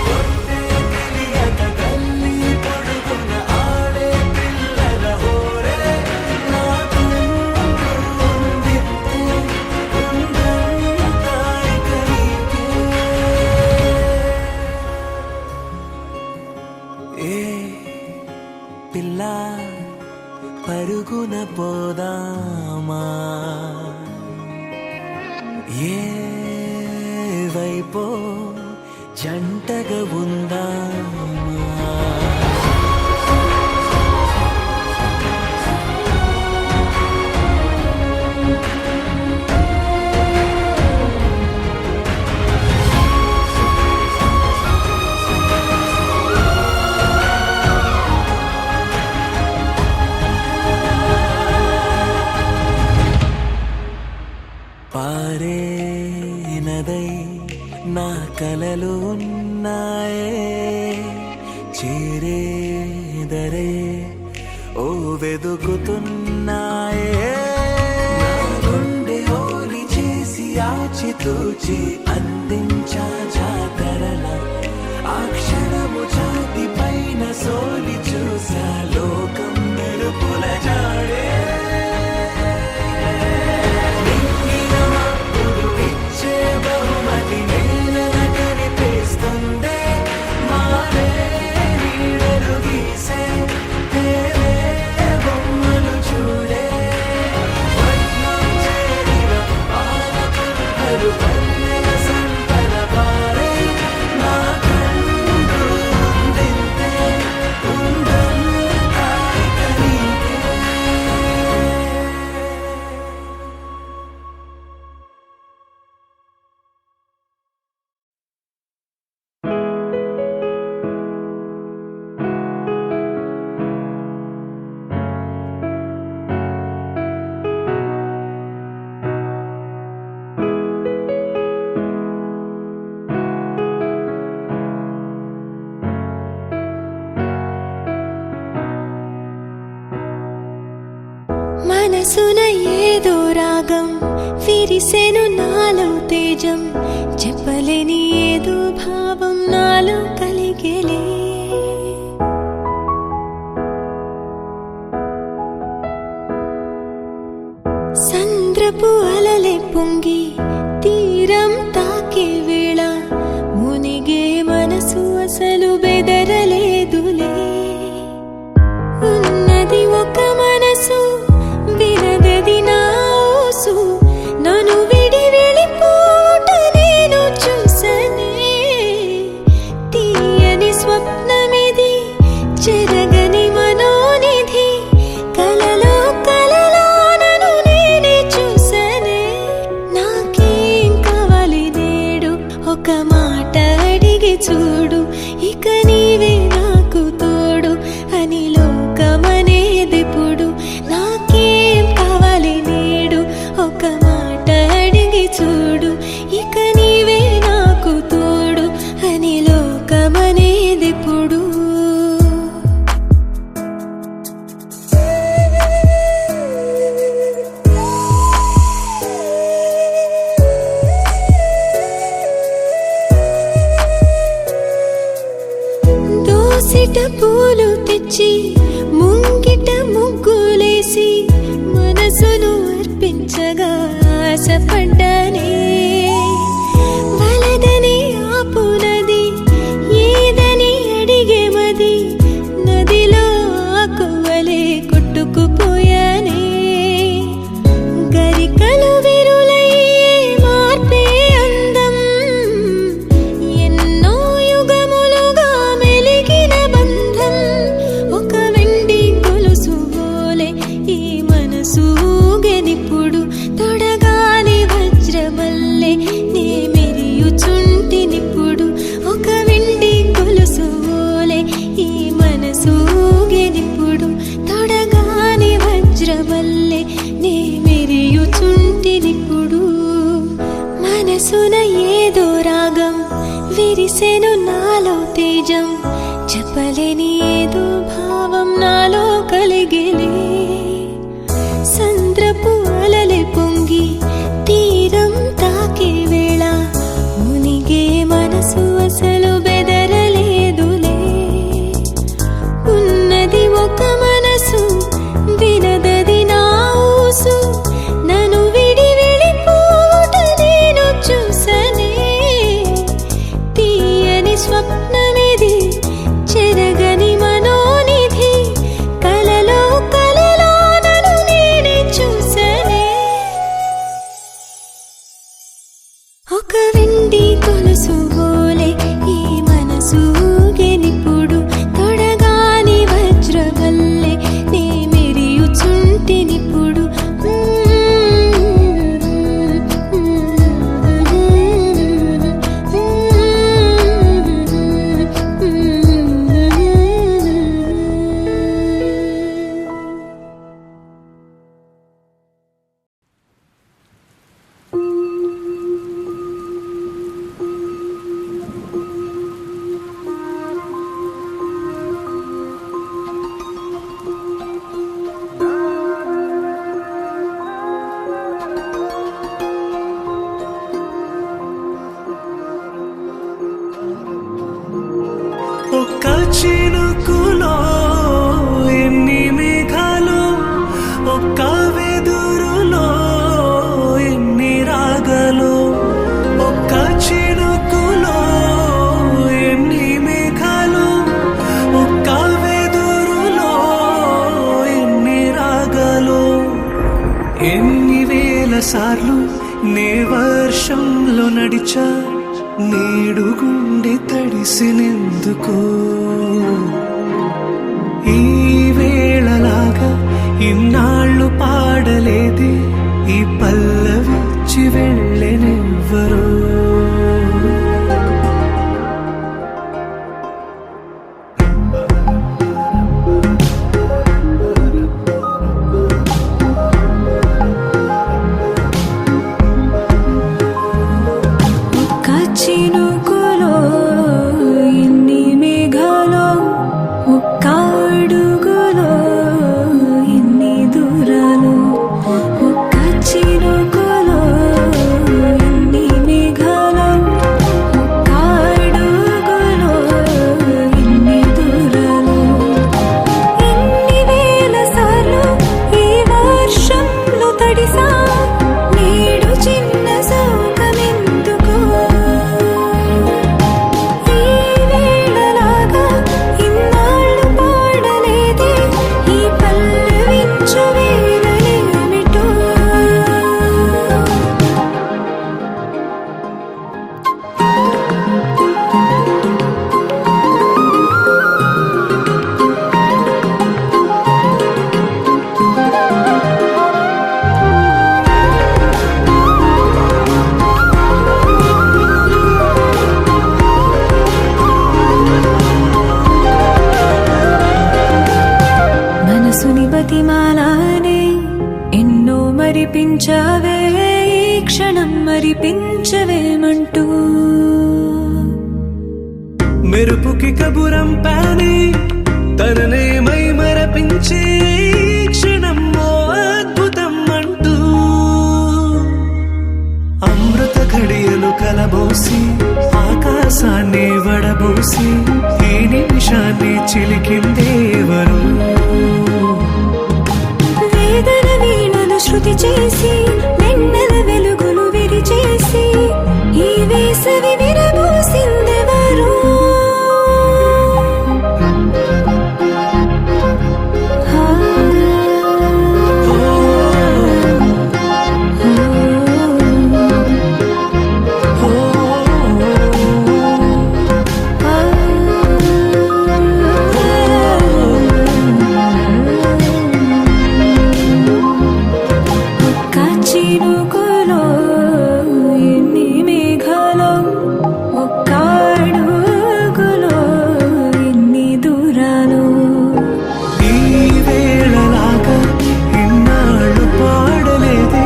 కొట్టే తెలియక తల్లి పొడుగున ఆడే పిల్లల హోరే నాకంటూ ఉందింతే ఉందంతా ఇక నీకే ఏ పిల్ల పరుగున పోదామా ఏ వైపో జంటగా ఉందామా పారే నదై నా కలలు ఉన్నాయే చేరేదరే ఓ వెదుకుతున్నాయే నా గుండె ఓలి చేసి ఆచితూచి అందించా జాతరల ఆ క్షణము ఛాతి పైన సోలి చూసా లోకం మెరుపుల జాడే ఇచ్చే బహుమతి నేలన కనిపిస్తుందే మారే నీడలు గీసే తేలే బొమ్మలు చూడే పట్నం చేరిన పాలకులు పల్లెల సంపద పారే నా కంటూ ఉందింతే ఉందంతా ఇక నీకే విరిసెను నాలో తేజం చెప్పలేని ఏదో భావం నాలో కలిగేలే సంద్రపు అలలే పొంగి తీరం తాకే వేళ మునిగే మనసు అసలు బెదరలేదులే ఉన్నది ఒక మనసు వినదది నా ఊసు నన్ను విడి వెళ్ళిపోట నేను చూసనే తీయని స్వప్నమిది చెరగని మనోనిధి కలలో కలలో నన్ను నేనే చూసనే నాకేం కావాలి నేడు ఒక మాట అడిగి చూడు ఇక నీవే నాకు తోడు అని లోకమనేదిప్పుడు నాకేం కావాలి నేడు ఒక మాట అడిగి చూడు ఇక నీవే నాకు తోడు అని లోకమనేదిప్పుడు దోసిట పూలు తెచ్చి ముంగిట ముగ్గులేసి మనసును అర్పించగా ఆశపడ్డానే వలదని ఆపునది ఏదని అడిగే మది నదిలో ఆకువలే కొట్టుకుపోయానే గరికలు విరులయ్యే మార్పే అందం ఎన్నో యుగములుగా మెలిగిన బంధం ఒక వెండి గొలుసు వోలే ఈ మనసు ఊగెనిప్పుడు తొడగాని వజ్రమల్లె నే మెరియుచుంటినిప్పుడు ఒక వెండి గొలుసు వోలే ఈ మనసు ఊగెనిప్పుడు తొడగాని వజ్రమల్లె నే మెరియుచుంటినిప్పుడు మనసున ఏదో రాగం విరిసెను నాలో తేజం చెప్పలేని ఏదో భావం నాలో కలిగేలే సంద్రపు అలలే పొంగి తీరం తాకే వేళ మునిగే మనసు అసలు బెదరలేదులే ఉన్నది ఒక మనసు వినదది నా ఊసు నన్ను విడి వెళ్ళిపోట నేను చూసనే తీయని స్వప్నమిది చెరగని మనోనిధి కలలో కలలో నన్ను నేనే చూసనే ఒక వెండి కొలుసు వోలే ఈ మనసు ఊగెనిప్పుడు తొడగాని వజ్రవల్లె నే మెరియుచుంటినిప్పుడు ఒక్క చినుకులో ఎన్ని మేఘాలు ఒక్క వెదురులో ఎన్ని రాగలు ఒక్క చినుకులో ఎన్ని మేఘాలు ఒక్క వెదురులో ఎన్ని రాగలు ఎన్ని వేల సార్లు నే వర్షంలో నడిచా నేడు గుండె తడిసినెందుకో ఈ వేళలాగా ఇన్నాళ్ళు పాడలేదే ఈ పల్లవిచ్చి వెళ్ళెనెవ్వరో చినుకులో ఎన్ని మేఘాలో స్వాతిమాలానే ఎన్నో మరిపించవే ఈ క్షణం మరిపించవేమంటూ మెరుపుకి కబురం పాని తననే మై మరపించే ఈ క్షణం ఓ అద్భుతం అంటూ అమృత ఘడియలు కలబోసి ఆకాశాన్ని వడబోసి ఈ నిమిషాన్ని చిలికిందేవరు వేదన వీణను శృతి చేసి వెన్నెల వెలుగులు విరిచేసి ఈ వేసవి విరబోసిందెవరు చినుకులో ఎన్ని మేఘాలో ఒక్క అడుగులో ఎన్ని దూరాలు ఈ వేళలాగా ఇన్నాళ్ళు పాడలేదే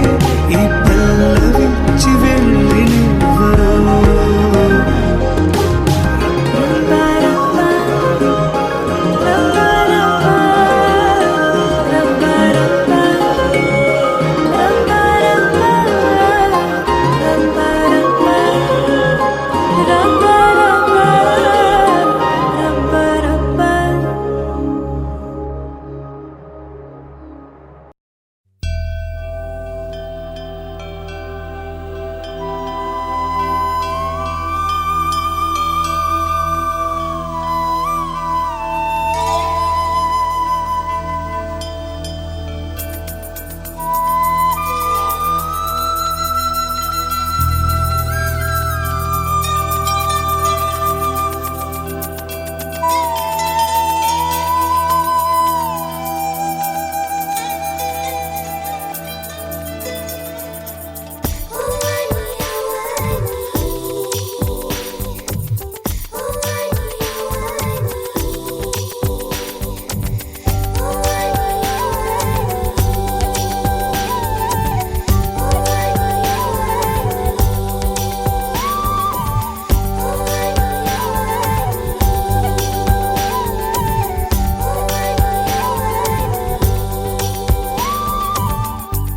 ఈ పల్లవించి వెళ్ళినెవ్వరో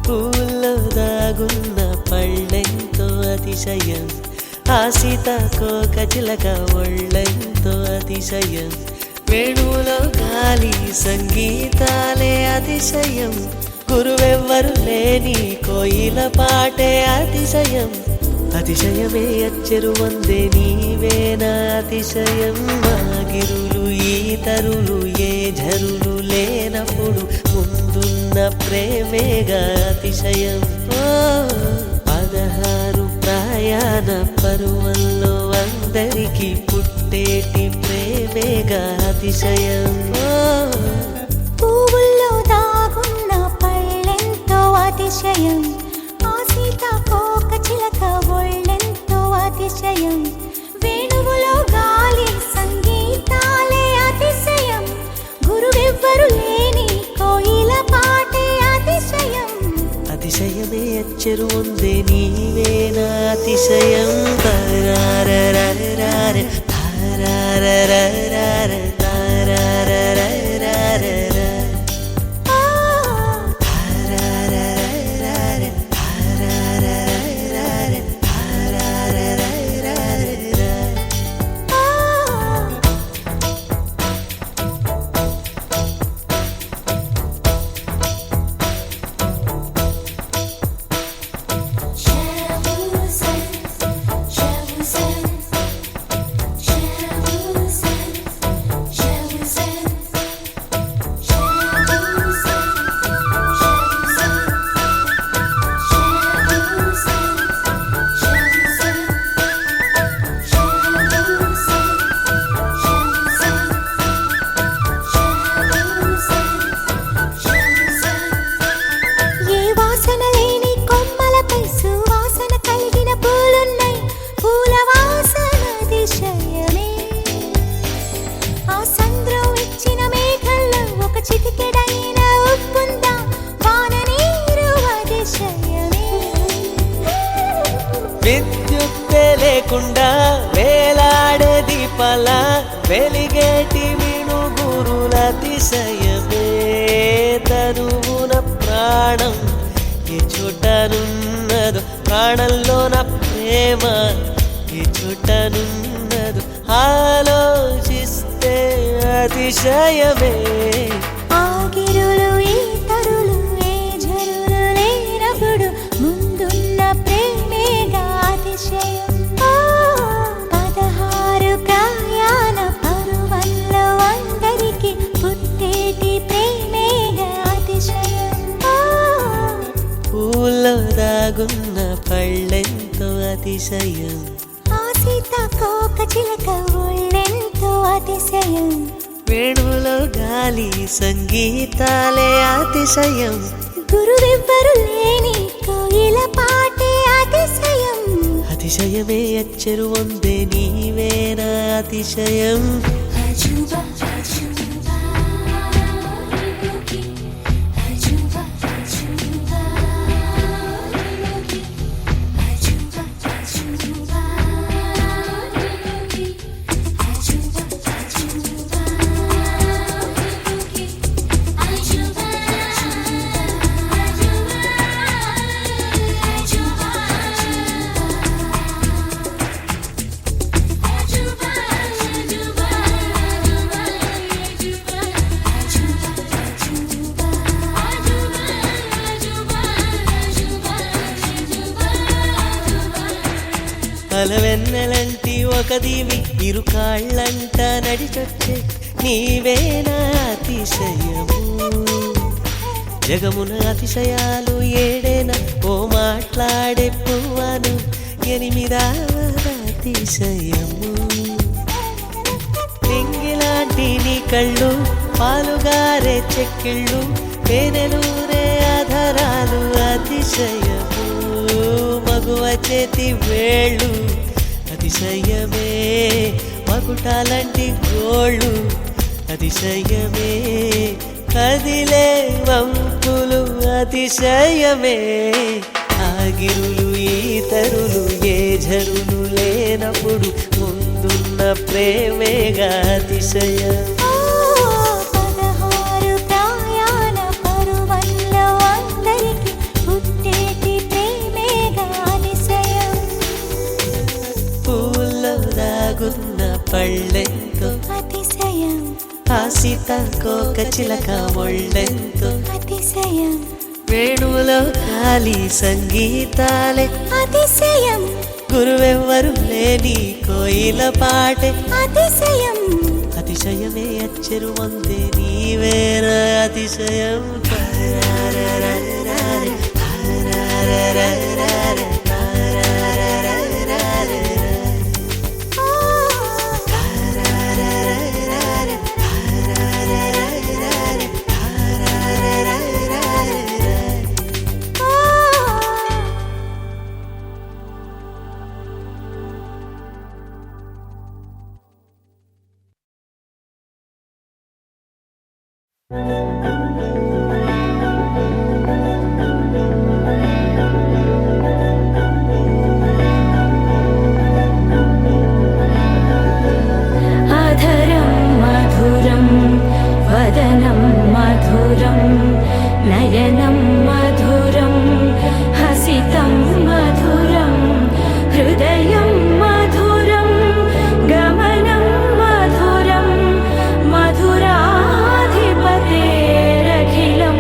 పూల్లో దాగున్న పళ్ళెంతో అతిశయం ఆ సీతాకోక చిలక ఒళ్ళెంతో అతిశయం వేణువులో గాలి సంగీతాలే అతిశయం గురువెవ్వరు లేని కోయిల పాటే అతిశయం అతిశయమే అచ్చెరు వందే నీవేనా అతిశయం మాగిరులు ఈతరులు ఏ ఝరులు లేనప్పుడు ముందున్న ప్రేమేగా అతిశయం 16 ప్రయాణ పరువల్లో అందరికీ పుట్టేటి ప్రేమేగా అతిశయం పువ్వుల్లో దాగున్న పళ్ళెంతో అతిశయం ఆ సీతాకోక చిలక ఒళ్ళెంతో అతిశయం వేణువులో గాలి సంగీతాలే అతిశయం గురువెవ్వరు లేని కోయిల పాటే అతిశయం అతిశయమే అచ్చెరు ఉందే నీవేనా అతిశయం తారారరార తారారరార తారారరార చిటికెడైన ఉప్పు లేకుండా వేలాడే దీపాల వెలిగేటి మిణుగురుల అతిశయమే తనువున ప్రాణం ఏ చోటనున్నదో ప్రాణంలో నా ప్రేమ ఏ చోటనున్నదో ఆలోచిస్తే అతిశయమే ఆగిరులు ఈ తరులు ఏ జరులు లేనప్పుడు ముందున్న ప్రేమేగా అతిశయం 16 ప్రాయాల పరువల్లో అందరికి పుట్టేటి ప్రేమేగా అతిశయం పూల్లో దాగున్న పళ్ళెంతో అతిశయం ఆ సీతాకోక చిలక ఒళ్ళెంతో అతిశయం వేణువులో గాలి సంగీతాలే అతిశయం గురువెవ్వరు లేని కోయిల పాటే అతిశయం అతిశయమే అచ్చెరు వందే నీవేనా అతిశయం అజూబా అజూబా అజూబా అజూబా అజూబా అజూబా అలవెన్నెలంటి ఒక దీవి ఇరు కాళ్ళంట నడిచొచ్చే నీవేనా అతిశయము జగమున అతిశయాలు ఏడేనా ఓ మాట్లాడే పువ్వను 8వ అతిశయము నింగిలాంటి నీ కళ్ళు పాలుగారే చెక్కిళ్ళు తేనెలూరే ఆధారాలు అతిశయము మగువ చేతి వేళ్ళు అతిశయమే మకుటాలంటి గోళ్ళు అతిశయమే కదిలే వంపులు అతిశయమే ఆగిరులు ఈతరులు ఏ జరులు లేనప్పుడు ముందున్న ప్రేమేగా అతిశయం 16 ప్రాయాల పరువల్లో అందరికి పుట్టేటి ప్రేమేగా అతిశయం పూల్లో దాగున్న పళ్ళెంతో అతిశయం ఆ సీతాకోక చిలక ఒళ్ళెంతో అతిశయం వేణువులో గాలి సంగీతాలే అతిశయం గురువెవ్వరు లేని కోయిల పాటే అతిశయం అతిశయమే అచ్చెరు వందే నీవేరా అతిశయం అధరం మధురం వదనం మధురం నయనం మధురం హసితం మధురం హృదయం మధురం గమనం మధురం మధురాధిపతేరఖిలం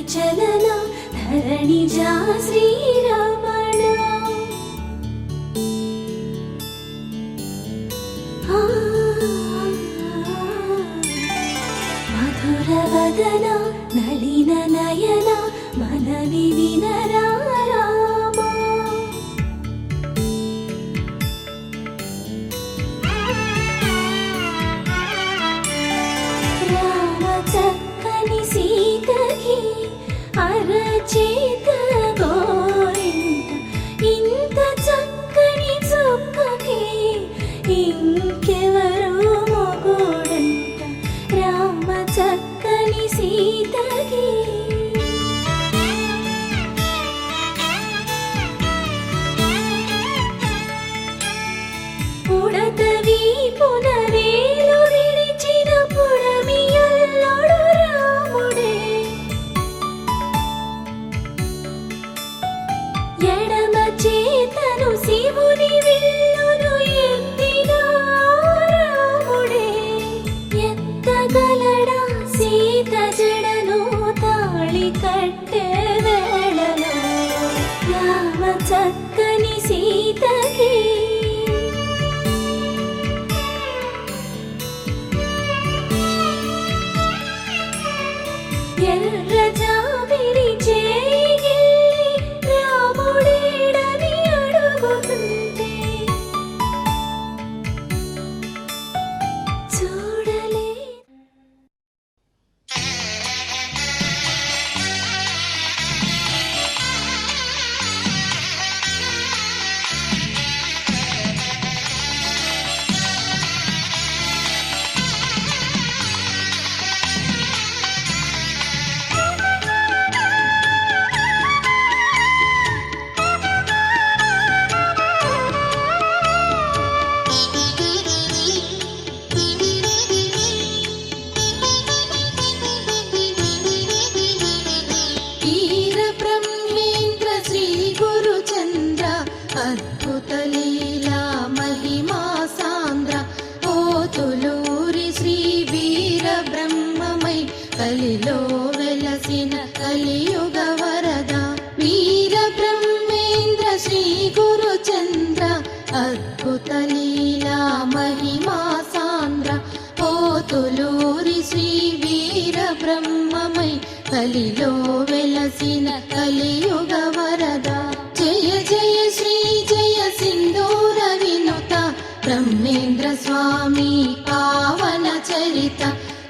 చలన ధరణిజా శ్రీరమణ మధుర వదన నళిన నయన మనవి వినరా రామా రామ చక్కని సీతకి అరచేత గోరింట ఇంత చక్కని చుక్కకి ఇంకెవరో మొగుడంట రామ చక్కని సీతకి ఉడత వీపున వేలు విడిచిన పుడమియల్లుడు రాముడే ఎడమ చేతను శివుని విల్లును ఎత్తిన రాముడే ఎత్తగలడా సీత జడను తాళి కట్టే వేళలో రామ చక్కని సీతకి ఎర్ర జాబిలి చేయి రాముడేడని అడుగుతుంటే చూడలే వీర బ్రహ్మేంద్ర శ్రీ గురు చంద్ర అద్భుత లీలా మహిమా సాంద్ర ఓతులూరి శ్రీ వీర బ్రహ్మమై కలిలో వెలసిన కలియుగ వరద వీర బ్రహ్మేంద్ర శ్రీ గురు చంద్ర అద్భుత లీలా మహిమా సాంద్ర ఓతులూరి శ్రీ వీర బ్రహ్మమై కలిలో వెలసిన కలియుగ వరద జయ జయ శ్రీ జయ సింధూర వినుత బ్రహ్మేంద్ర స్వామి పావన చరిత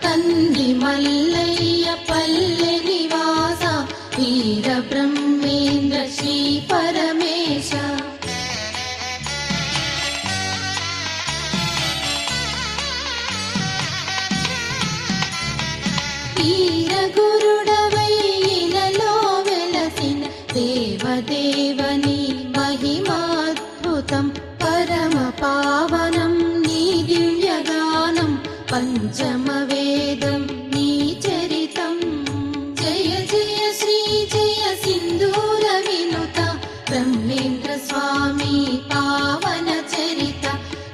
కంది మల్లయ్య పల్లె నివాస వీర బ్రహ్మేంద్ర శ్రీ పరమేశ వీర గురుడవై ఇలలో వెలసిన దేవదేవని మహిమాద్భుతం పరమ పావనం నీ దివ్యగానం పంచమ వేదం నీ చరితం జయ జయ శ్రీ జయ సింధూర వినుత బ్రహ్మేంద్ర స్వామి పావన చరిత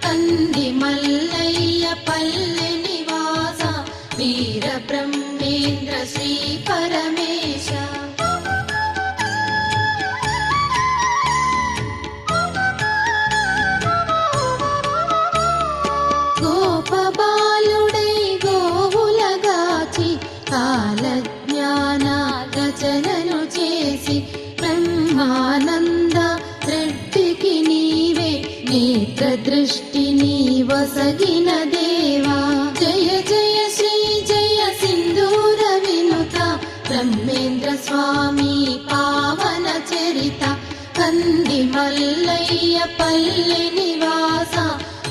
కంది మల్లయ్య పల్లె నివాస వీర బ్రహ్మేంద్ర శ్రీ పరమేశ గోపబాలుడై గోవులగాచి కాలజ్ఞాన రచనను చేసి బ్రహ్మానంద రెడ్డికి నీవే నేత్ర దృష్టిని వసగిన దేవా జయ జయ శ్రీ జయ సింధూర వినుత బ్రహ్మేంద్ర స్వామి పావన చరిత కంది మల్లయ్య పల్లె నివాస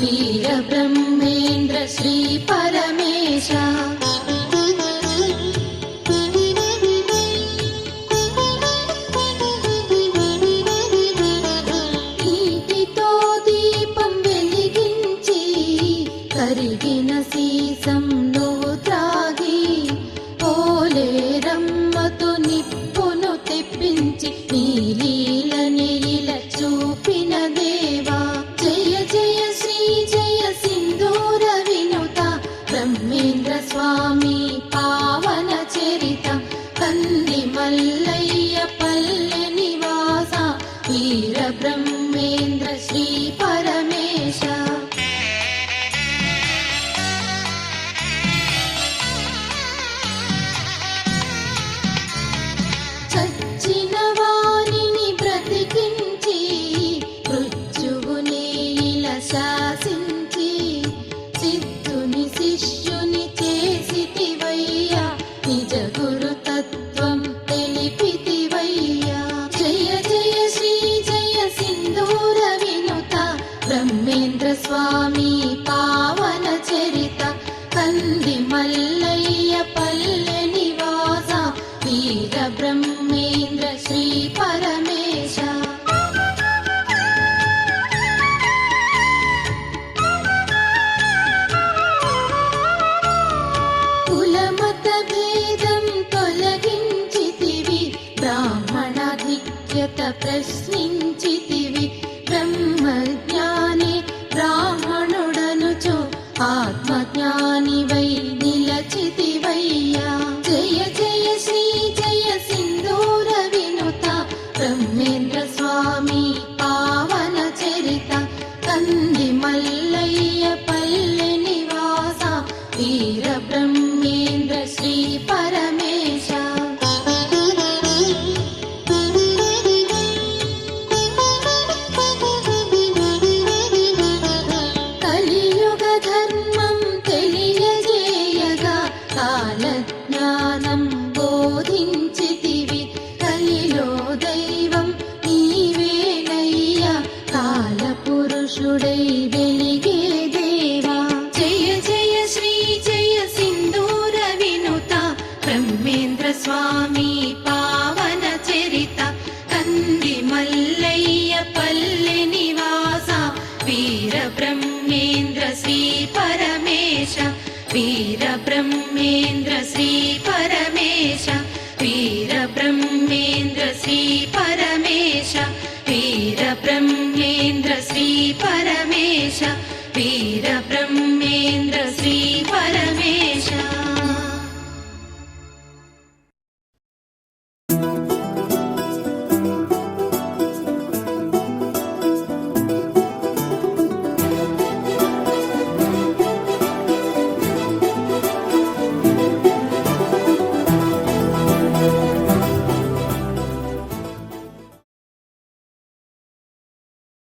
వీర బ్రహ్మేంద్ర శ్రీ పరమేశ నీటితో దీపం వెలిగించి కరిగిన సీసం నువ్వు త్రాగి ఓలేరమ్మతో నిప్పును తెప్పించి నీ లీలని ఇలా చూపిన దేవా జయ జయ శ్రీ జయ సింధు ప్రశ్నించితివి బ్రహ్మజ్ఞాని బ్రాహ్మణుడనుచు ఆత్మజ్ఞానివై నిలచితివయ్యా జయ జయ శ్రీ జయ సింధూర వినుత బ్రహ్మేంద్ర స్వామి పావన చరిత కంది మల్లయ్య పల్లె నివాస వీర బ్రహ్మేంద్ర శ్రీ పరమేశ కలియుగ ధర్మం తెలియజేయగా కాలజ్ఞానం బోధించితివి కలిలో దైవం నీవేనయ్యా కాల పురుషుడై వెలిగే దేవా జయ జయ శ్రీ జయ సింధూర వినుత బ్రహ్మేంద్ర స్వామి పావన చరిత కంది మల్లయ్య పల్లె నివాస వీర బ్రహ్మేంద్ర శ్రీ పరమేశ వీర బ్రహ్మేంద్ర శ్రీ